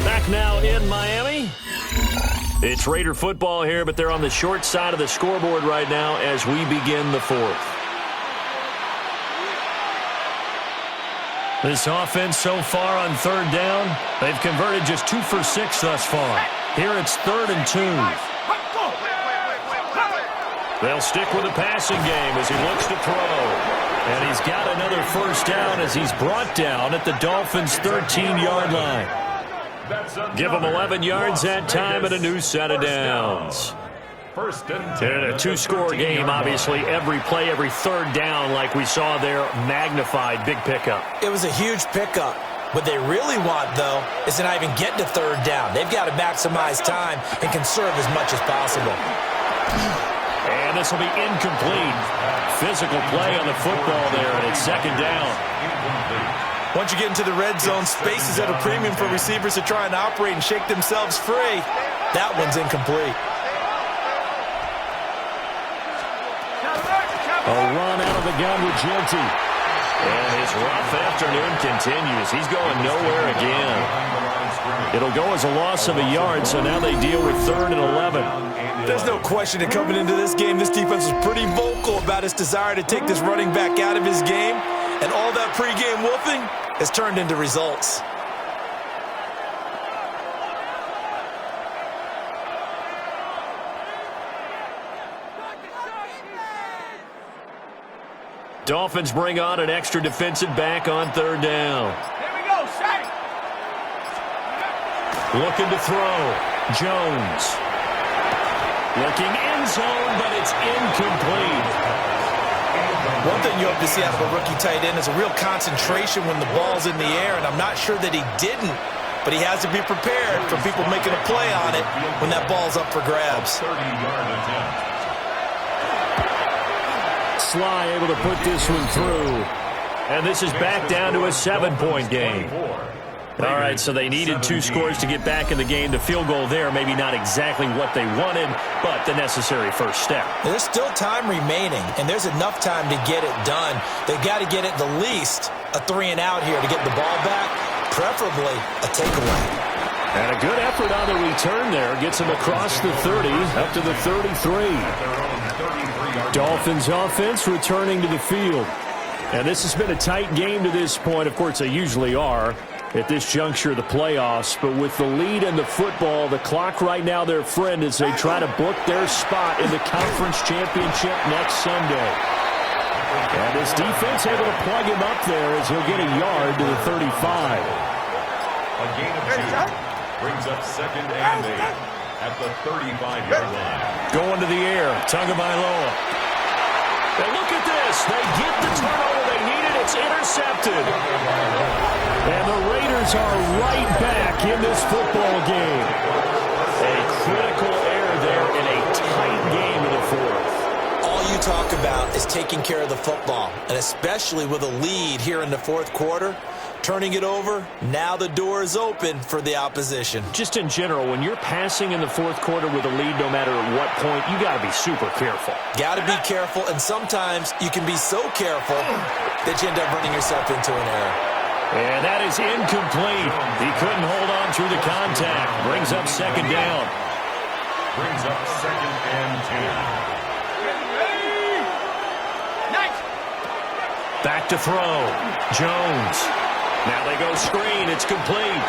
Back now in Miami. It's Raider football here, but they're on the short side of the scoreboard right now as we begin the fourth. This offense so far on third down, they've converted just 2 for 6 thus far. Here it's 3rd and 2. They'll stick with the passing game as he looks to throw. And he's got another first down as he's brought down at the Dolphins' 13-yard line. Give him 11 yards that time and a new set of downs. First and 10. In a 2-score game, obviously, every play, every third down, like we saw there, magnified, big pickup. It was a huge pickup. What they really want, though, is to not even get to third down. They've got to maximize time and conserve as much as possible. And this will be incomplete. Physical play on the football there, and it's second down. Once you get into the red zone, space is at a premium for receivers to try and operate and shake themselves free. That one's incomplete. A run out of the gun with Genty. And his rough afternoon continues. He's going nowhere again. It'll go as a loss of a yard, so now they deal with 3rd and 11. There's no question that coming into this game, this defense was pretty vocal about its desire to take this running back out of his game. And all that pregame wolfing has turned into results. Dolphins bring on an extra defensive back on third down. Here we go, Shaq. Looking to throw. Jones. Looking end zone, but it's incomplete. One thing you hope to see out of a rookie tight end is a real concentration when the ball's in the air, and I'm not sure that he didn't, but he has to be prepared for people making a play on it when that ball's up for grabs. 30-yard attempt. Sly able to put this one through. And this is back down to a 7-point game. All right, so they needed 2 scores to get back in the game. The field goal there, maybe not exactly what they wanted, but the necessary first step. There's still time remaining, and there's enough time to get it done. They've got to get at the least a 3-and-out here to get the ball back, preferably a takeaway. And a good effort on the return there. Gets him across the 30, up to the 33. Dolphins offense returning to the field. And this has been a tight game to this point. Of course, they usually are at this juncture of the playoffs. But with the lead in the football, the clock right now their friend as they try to book their spot in the conference championship next Sunday. And this defense able to plug him up there as he'll get a yard to the 35. A gain of 2 brings up 2nd and 8 at the 35-yard line. Going to the air, Tagovailoa. And look at this. They get the turnover they needed, It's intercepted. And the Raiders are right back in this football game. A critical error there in a tight game in the fourth. All you talk about is taking care of the football, and especially with a lead here in the fourth quarter, turning it over, now the door is open for the opposition. Just in general, when you're passing in the fourth quarter with a lead, no matter at what point, you got to be super careful. Got to be careful, and sometimes you can be so careful that you end up running yourself into an error. And that is incomplete. He couldn't hold on through the contact. Brings up second down. Brings up second and 10. Back to throw. Jones. Now they go screen. It's complete.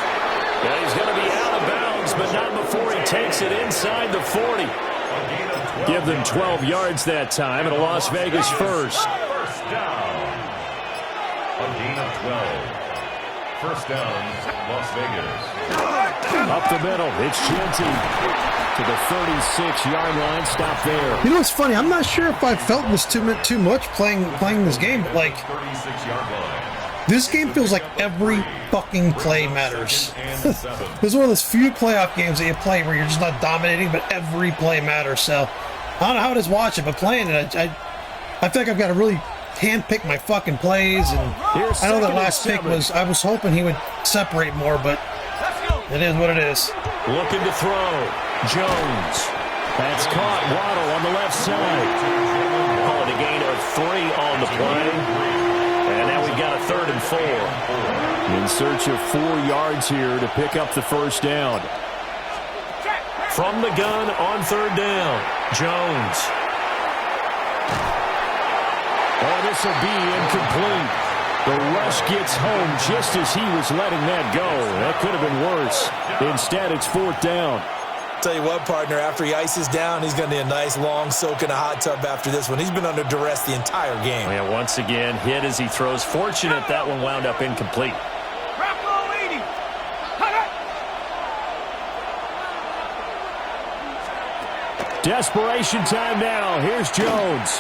Now he's going to be out of bounds, but not before he takes it inside the 40. Give them 12 yards that time, and a Las Vegas first. First down. A gain of 12. First down, Las Vegas. Up the middle, it's Genty to the 36-yard line. Stop there. You know what's funny? I'm not sure if I felt this too much playing this game, but like 36-yard line. this game feels like every fucking play matters. This is one of those few playoff games that you play where you're just not dominating, but every play matters. So I don't know how it is watching, but playing it, I feel like I've got to really handpick my fucking plays, and I know that last pick was, I was hoping he would separate more, but it is what it is. Looking to throw. Jones. That's caught. Waddle on the left side. Calling a gain of 3 on the play. And now we've got a 3rd and 4. In search of 4 yards here to pick up the first down. From the gun on 3rd down. Jones. Oh, this will be incomplete. The rush gets home just as he was letting that go. That could have been worse. Instead, it's 4th down. Tell you what, partner, after he ices down, he's going to need a nice long soak in a hot tub after this one. He's been under duress the entire game. Yeah, once again, hit as he throws. Fortunate that one wound up incomplete. Desperation time now. Here's Jones.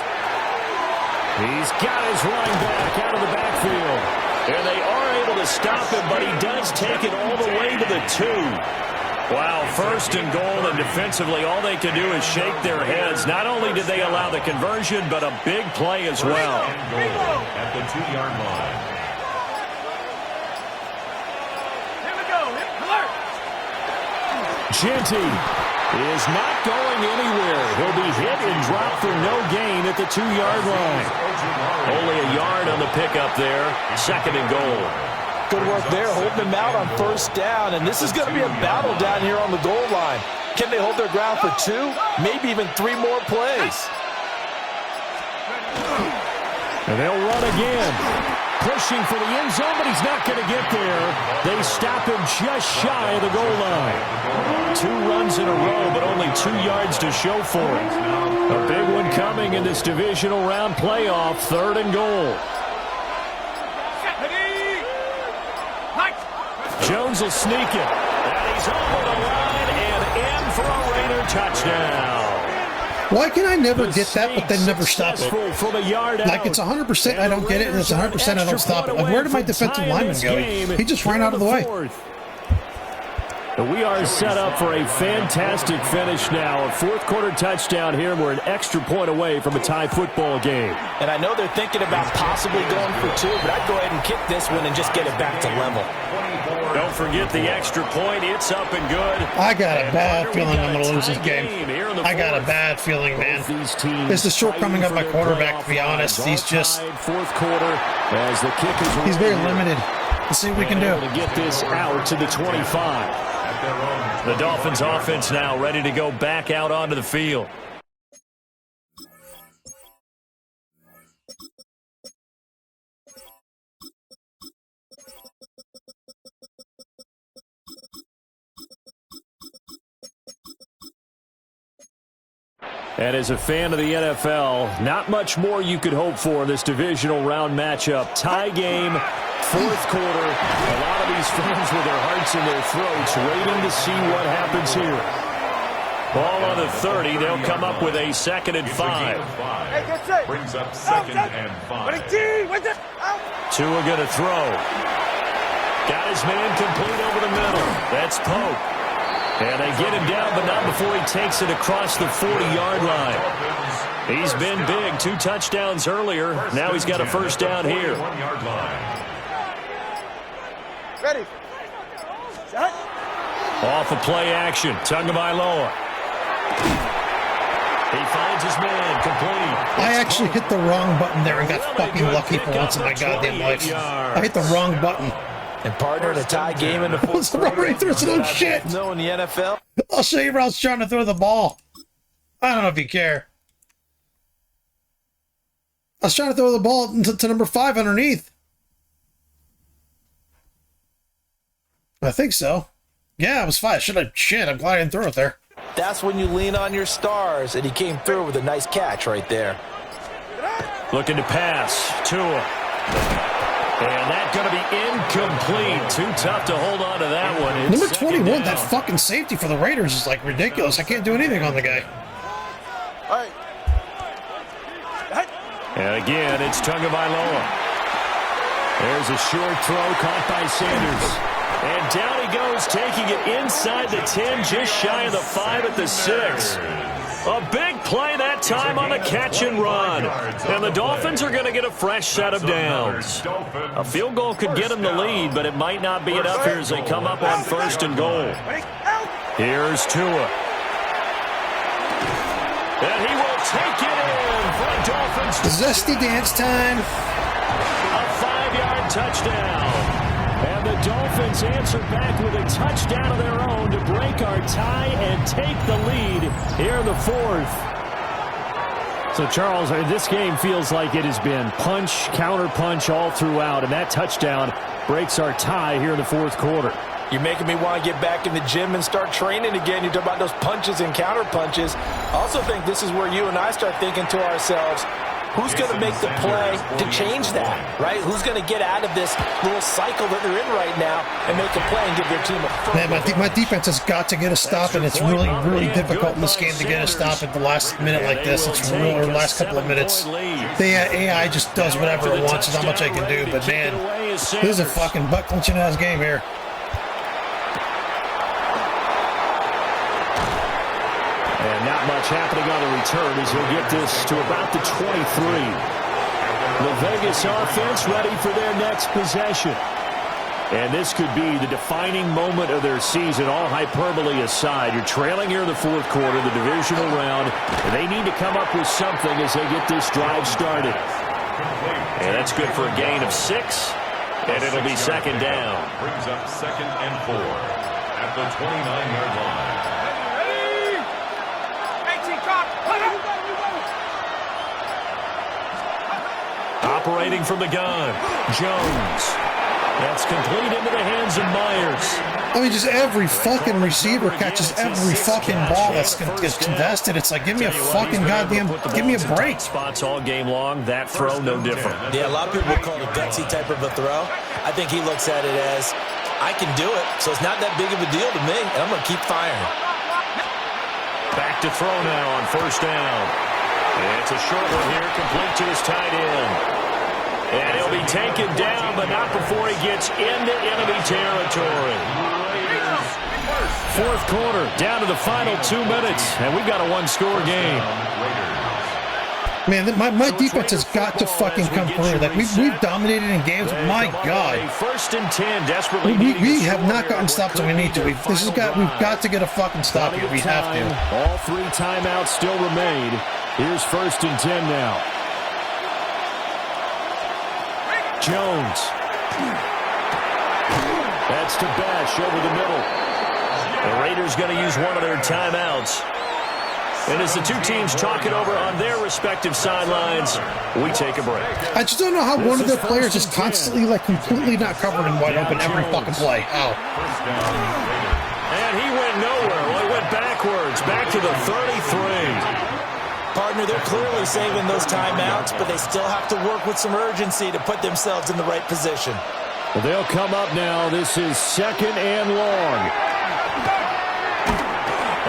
He's got his running back out of the backfield. And they are able to stop him, but he does take it all the way to the 2. Wow, 1st and goal, and defensively all they can do is shake their heads. Not only did they allow the conversion, but a big play as well. At the 2-yard line. Here we go. Alert. Genty is not going anywhere. He'll be hit and dropped for no gain at the 2-yard line. Only a yard on the pickup there. 2nd and goal. Good work there, holding him out on 1st down, and this is going to be a battle down here on the goal line. Can they hold their ground for 2, maybe even 3 more plays? And they'll run again. Pushing for the end zone, but he's not going to get there. They stop him just shy of the goal line. 2 runs in a row, but only 2 yards to show for it. A big one coming in this divisional round playoff. 3rd and goal. Jones will sneak it. And he's over the line and in for a Raider touchdown. Why can I never get that, but then never stop it? Like, it's 100%, I don't get it, and it's 100%, I don't stop it. Like, where did my defensive lineman go? He just ran out of the way. We are set up for a fantastic finish now. A 4th quarter touchdown here. We're an extra point away from a tie football game. And I know they're thinking about possibly going for 2, but I'd go ahead and kick this one and just get it back to level. Don't forget the extra point. It's up and good. I got a bad feeling I'm going to lose this game. I got a bad feeling, man. It's the shortcoming of my quarterback, to be honest. He's just... 4th quarter as the kick is... He's very limited. Let's see what we can do. To get this out to the 25. The Dolphins offense now ready to go back out onto the field. And as a fan of the NFL, not much more you could hope for in this divisional round matchup. Tie game, 4th quarter. A lot of these fans with their hearts in their throats waiting to see what happens here. Ball on the 30. They'll come up with a 2nd and 5. Hey, get set. Brings up 2nd and 5. Tua going to throw. Got his man complete over the middle. That's Pope. And they get him down, but not before he takes it across the 40-yard line. He's been big. 2 touchdowns earlier. Now he's got a first down here. Ready. Set. Off of play action. Tagovailoa. He finds his man complete. I actually hit the wrong button there and got fucking lucky for once in my goddamn life. I hit the wrong button. And partner in a tie game in the fourth quarter. Right through some shit. No, in the NFL. I'll show you where I was trying to throw the ball. I don't know if you care. I was trying to throw the ball to number 5 underneath. I think so. Yeah, it was 5. Shit, I'm glad I didn't throw it there. That's when you lean on your stars, and he came through with a nice catch right there. Looking to pass. Tua. And that's going to be incomplete. Too tough to hold on to that one. It's number 21, that fucking safety for the Raiders is like ridiculous. I can't do anything on the guy. All right. And again, it's Tagovailoa. There's a short throw caught by Sanders. And down he goes, taking it inside the 10, just shy of the 5 at the 6. A big play that time on the catch and run. And the Dolphins are going to get a fresh set of downs. A field goal could get them the lead, but it might not be enough here as they come up on 1st and goal. Here's Tua. And he will take it in for a Dolphins. Zesty dance time. A 5-yard touchdown. And the Dolphins answer back with a touchdown of their own to break our tie and take the lead here in the 4th. So, Charles, this game feels like it has been punch, counter-punch all throughout, and that touchdown breaks our tie here in the 4th quarter. You're making me want to get back in the gym and start training again. You talk about those punches and counter-punches. I also think this is where you and I start thinking to ourselves, who's going to make the play to change that, right? Who's going to get out of this little cycle that they're in right now and make a play and give their team a first? Man, my defense has got to get a stop, and it's really, really difficult in this game to get a stop at the last minute like this. It's really, or last couple of minutes. The AI just does whatever it wants. There's not much I can do, but man, this is a fucking butt-clenching ass game here. And not much happening on the return as he'll get this to about the 23. The Vegas offense ready for their next possession. And this could be the defining moment of their season, all hyperbole aside. You're trailing here in the 4th quarter, the divisional round, and they need to come up with something as they get this drive started. And that's good for a gain of 6, and it'll be 2nd down. Brings up 2nd and 4 at the 29-yard line. Operating from the gun, Jones. That's complete into the hands of Myers. I mean, just every fucking receiver catches every fucking ball that's contested. It's like, give me a fucking goddamn, give me a break. Spots all game long. That throw, no different. Yeah, a lot of people call it a gutsy type of a throw. I think he looks at it as, I can do it, so it's not that big of a deal to me, and I'm going to keep firing. Back to throw now on 1st down. It's a short one here, complete to his tight end. And he'll be taken down, but not before he gets into enemy territory. 4th quarter, down to the final 2 minutes, and we've got a 1-score game. Man, my defense has got to fucking come through. Like we've dominated in games. My God, 1st and 10, desperately. We have not gotten stopped when we need to. We've got to get a fucking stop here. We have to. All 3 timeouts still remain. Here's 1st and 10 now. Jones. That's to Bash over the middle. The Raiders going to use one of their timeouts. And as the two teams talk it over on their respective sidelines, we take a break. I just don't know how one of their players is constantly, like, completely not covered and wide open every fucking play. Ow. And he went nowhere. Well, he went backwards, back to the 33. Partner, they're clearly saving those timeouts, but they still have to work with some urgency to put themselves in the right position. Well, they'll come up now. This is 2nd and long.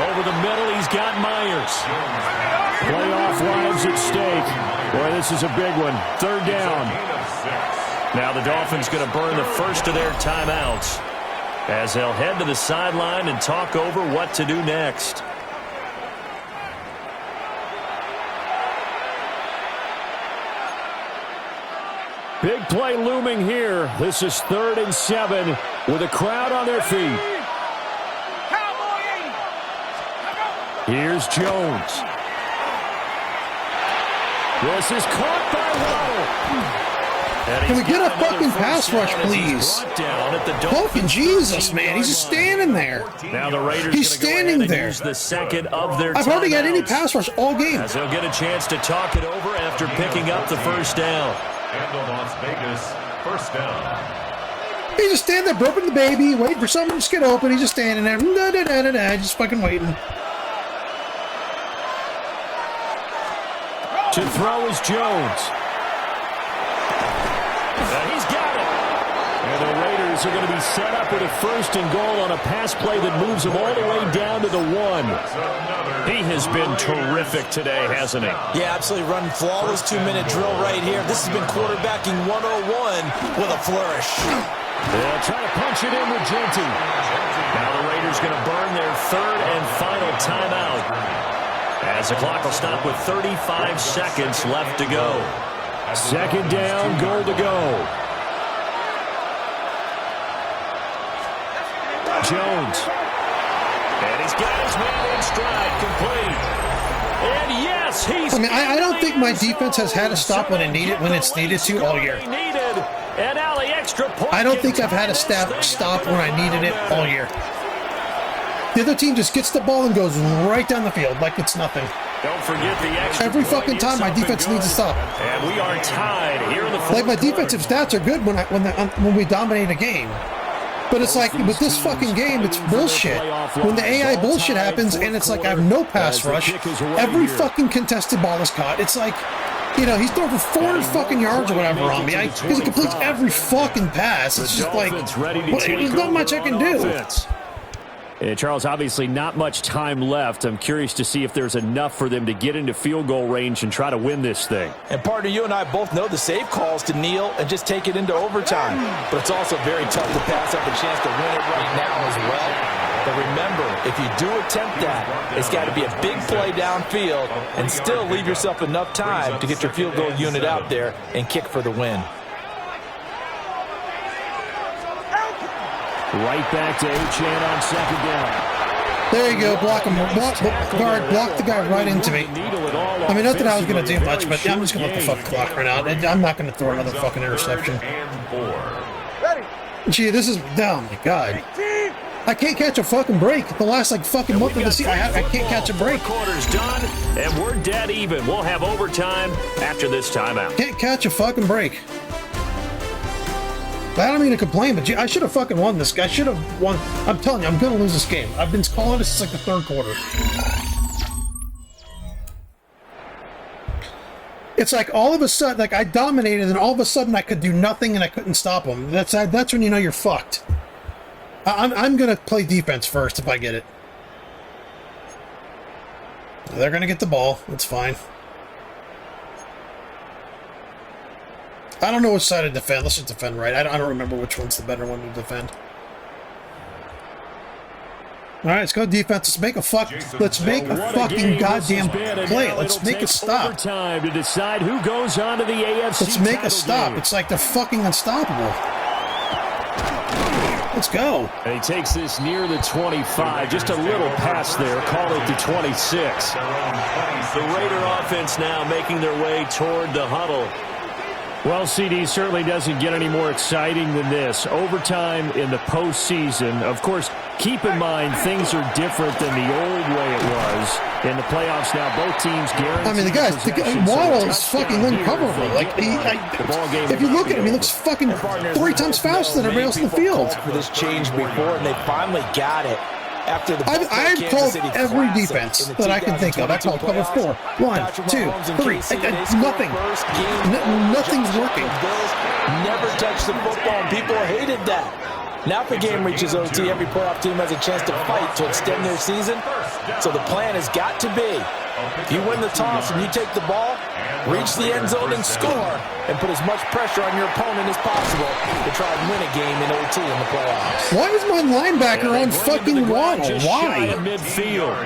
Over the middle, he's got Myers. Playoff lives at stake. Boy, this is a big one. 3rd down. Now the Dolphins going to burn the first of their timeouts as they'll head to the sideline and talk over what to do next. Big play looming here. This is 3rd and 7 with a crowd on their feet. Here's Jones. This is caught by Waddle. Can we get a fucking pass rush, please? Fucking Jesus, man. He's just standing there. Now the Raiders He's standing there. use the second of their I've hardly got any pass rush all game. As they'll get a chance to talk it over after picking up the first down. And the Las Vegas first down. He's just standing there, broken the baby, waiting for someone to just get open. He's just standing there, just fucking waiting. To throw is Jones. He's got it. And the Raiders are going to be set up with a 1st and goal on a pass play that moves them all the way down to the 1. He has been terrific today, hasn't he? Yeah, absolutely running flawless 2-minute drill right here. This has been quarterbacking 101 with a flourish. They'll try to punch it in with Genty. Now the Raiders going to burn their 3rd and final timeout as the clock will stop with 35 seconds left to go. 2nd down, goal to go. Jones. And he's got his man in stride, complete. And yes, he's... I don't think my defense has had a stop when it's needed to all year. I don't think I've had a stop when I needed it all year. The other team just gets the ball and goes right down the field like it's nothing. Don't forget the extra every fucking time my defense needs to stop. And we are tied here in the fourth. Like my defensive stats are good when we dominate a game. But it's like, with this fucking game, it's bullshit. When the AI bullshit happens, and it's like I have no pass rush, every fucking contested ball is caught. It's like, you know, he's throwing for 400 fucking yards or whatever on me. Because he completes every fucking pass. It's just like, there's not much I can do. Charles, obviously not much time left. I'm curious to see if there's enough for them to get into field goal range and try to win this thing. And partner, you and I both know the safe calls to kneel and just take it into overtime. But it's also very tough to pass up a chance to win it right now as well. But remember, if you do attempt that, it's got to be a big play downfield and still leave yourself enough time to get your field goal unit out there and kick for the win. Right back to Achane on 2nd down. There you go, block him. Block the guy right into me. I mean, not that I was going to do much, but I'm just going to let the fucking clock run out. I'm not going to throw another fucking interception. Gee, this is, oh my God. I can't catch a fucking break. The last fucking month of the season, I can't catch a break. Quarter's done, and we're dead even. We'll have overtime after this timeout. Can't catch a fucking break. I don't mean to complain, but I should have fucking won this. I should have won. I'm telling you, I'm going to lose this game. I've been calling this since the 3rd quarter. It's like all of a sudden, I dominated, and all of a sudden I could do nothing and I couldn't stop them. That's when you know you're fucked. I'm going to play defense first if I get it. They're going to get the ball. That's fine. I don't know which side to defend. Let's just defend right. I don't remember which one's the better one to defend. All right, let's go defense. Let's make a fucking goddamn play. Let's make a stop. To decide who goes on to the AFC. Let's make a stop. Game. It's like they're fucking unstoppable. Let's go. And he takes this near the 25. Just a little pass there. Call it the 26. The Raider offense now making their way toward the huddle. Well, CD certainly doesn't get any more exciting than this. Overtime in the postseason. Of course, keep in mind things are different than the old way it was. In the playoffs now, both teams guarantee. I mean, the guy Waddle is fucking uncoverable. If you look at him, he looks fucking 3 times faster than everybody else in the field. This changed before, and they finally got it. After the I've called every defense that I can think of. I called cover 4, 1, 2, 3. Nothing. Nothing's working. Never touched the football, and people hated that. Now if the game reaches OT, every playoff team has a chance to fight to extend their season. So the plan has got to be If you win the toss and you take the ball, reach the end zone and score, and put as much pressure on your opponent as possible to try and win a game in OT in the playoffs. Why is my linebacker on fucking Waddle? Why? Midfield.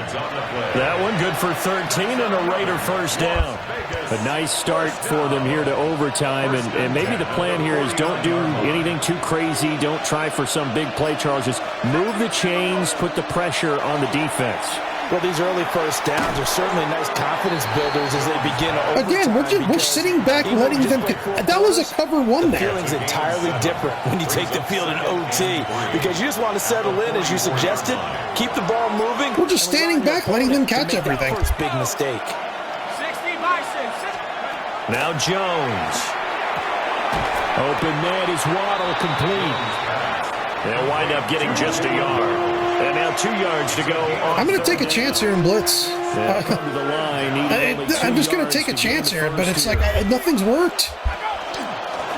That one good for 13 and a Raider first down. A nice start for them here to overtime, and maybe the plan here is don't do anything too crazy. Don't try for some big play, Charles. Just move the chains, put the pressure on the defense. Well, these early first downs are certainly nice confidence builders as they begin overtime. Again, we're sitting back letting them... That was a cover one there. The feeling's entirely different when you take the field in OT because you just want to settle in, as you suggested, keep the ball moving. We're just standing back letting them catch everything. First big mistake. Now Jones. Open man is Waddle complete. They'll wind up getting just a yard. And now 2 yards to go. I'm going to take a chance here in blitz. Come to the line, I'm just going to take a chance here, but it's like nothing's worked.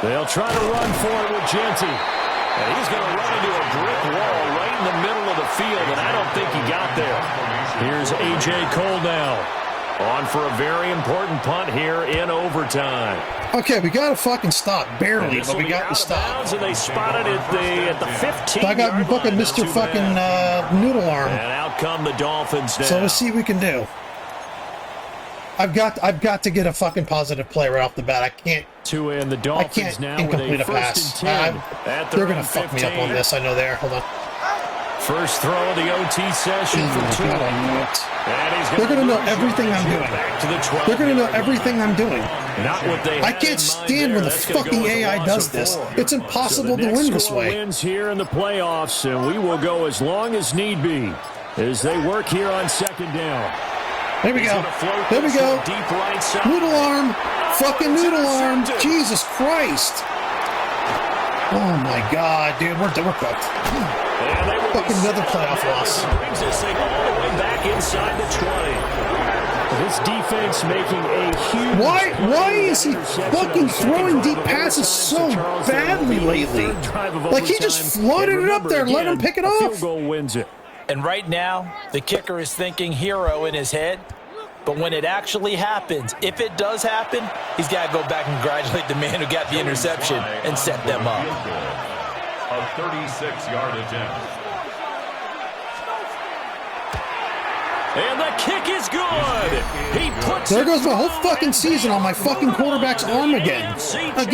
They'll try to run for it with Genty. And he's going to run into a brick wall right in the middle of the field, and I don't think he got there. Here's A.J. Cole now. On for a very important punt here in overtime. Okay, we got to fucking stop. Barely, but we got to stop. And they spotted it at the 15. I got fucking Mr. fucking noodle arm. And out come the Dolphins now. So let's see what we can do. I've got to get a fucking positive play right off the bat. I can't. And the Dolphins now incomplete a pass. They're going to fuck me up on this. I know they are. Hold on. First throw of the OT session for Tua. They're going to know everything I'm doing. They're going to know everything I'm doing. Not what they I can't stand when the fucking AI does this. It's impossible to win this way. Wins here in the playoffs, and we will go as long as need be as they work here on second down. There we go. There we go. Noodle arm. Fucking noodle arm. Jesus Christ. Oh my God, dude. We're cooked. Fucking another playoff loss. Brings this thing all the way back inside the 20. This defense making a huge... Why is he fucking throwing deep passes so badly lately? Like he just floated it up there and let him pick it off. Field goal wins it. And right now, the kicker is thinking hero in his head. But when it actually happens, if it does happen, he's got to go back and congratulate the man who got the interception and set them up. A 36-yard attempt. And the kick is good. He puts there goes my whole fucking season on my fucking quarterback's arm again. I've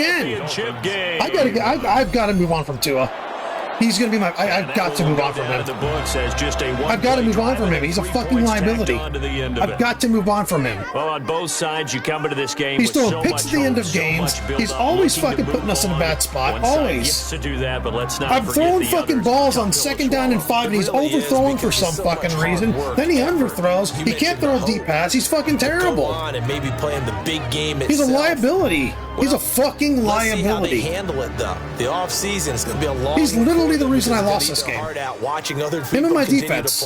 got to move on from Tua. He's going to be my... I've got to move on from him. I've got to move on from him. He's a fucking liability. I've got to move on from him. Well, on both sides, you come into this game. He's throwing picks at the end of games. He's always fucking putting us in a bad spot. Always. I'm throwing fucking balls on second down and 5, and he's overthrowing for some fucking reason. Then he underthrows. He can't throw a deep pass. He's fucking terrible. He's a liability. He's a fucking liability. Handle it though. The offseason is going to be a long. He's literally the reason I lost this game. Him and my defense.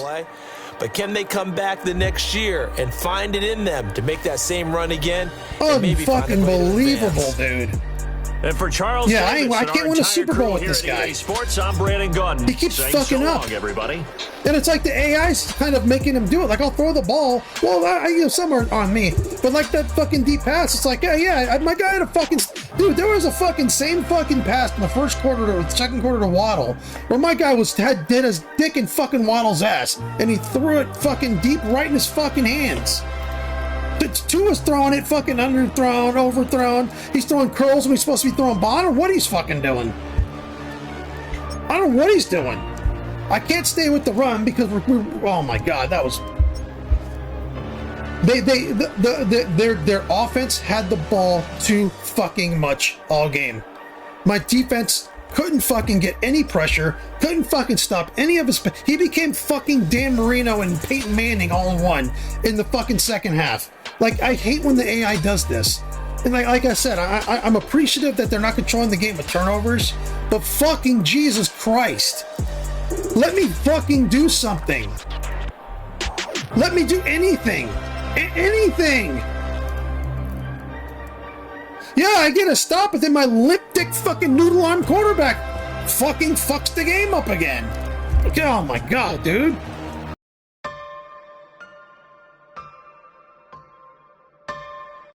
But can they come back the next year and find it in them to make that same run again? Unfucking believable, dude. And for Charles, yeah, I can't win a Super Bowl with this guy. Sports, I'm Brandon Gunn. He keeps fucking up, everybody. And it's like the AI's kind of making him do it. Like I'll throw the ball. Well, some are on me, but like that fucking deep pass, it's like my guy had a fucking dude. There was a fucking same fucking pass in the first quarter to second quarter to Waddle, where my guy did his dick in fucking Waddle's ass, and he threw it fucking deep right in his fucking hands. Tua's throwing it fucking underthrown, overthrown. He's throwing curls when he's supposed to be throwing bottom. What he's fucking doing? I don't know what he's doing. I can't stay with the run because we're oh my God, that was. Their offense had the ball too fucking much all game. My defense couldn't fucking get any pressure, couldn't fucking stop any of his. He became fucking Dan Marino and Peyton Manning all in one in the fucking second half. Like, I hate when the AI does this. And like I said, I'm appreciative that they're not controlling the game with turnovers, but fucking Jesus Christ. Let me fucking do something. Let me do anything. Anything. Yeah, I get a stop, but then my lip-dick fucking noodle arm quarterback fucking fucks the game up again. Oh my God, dude.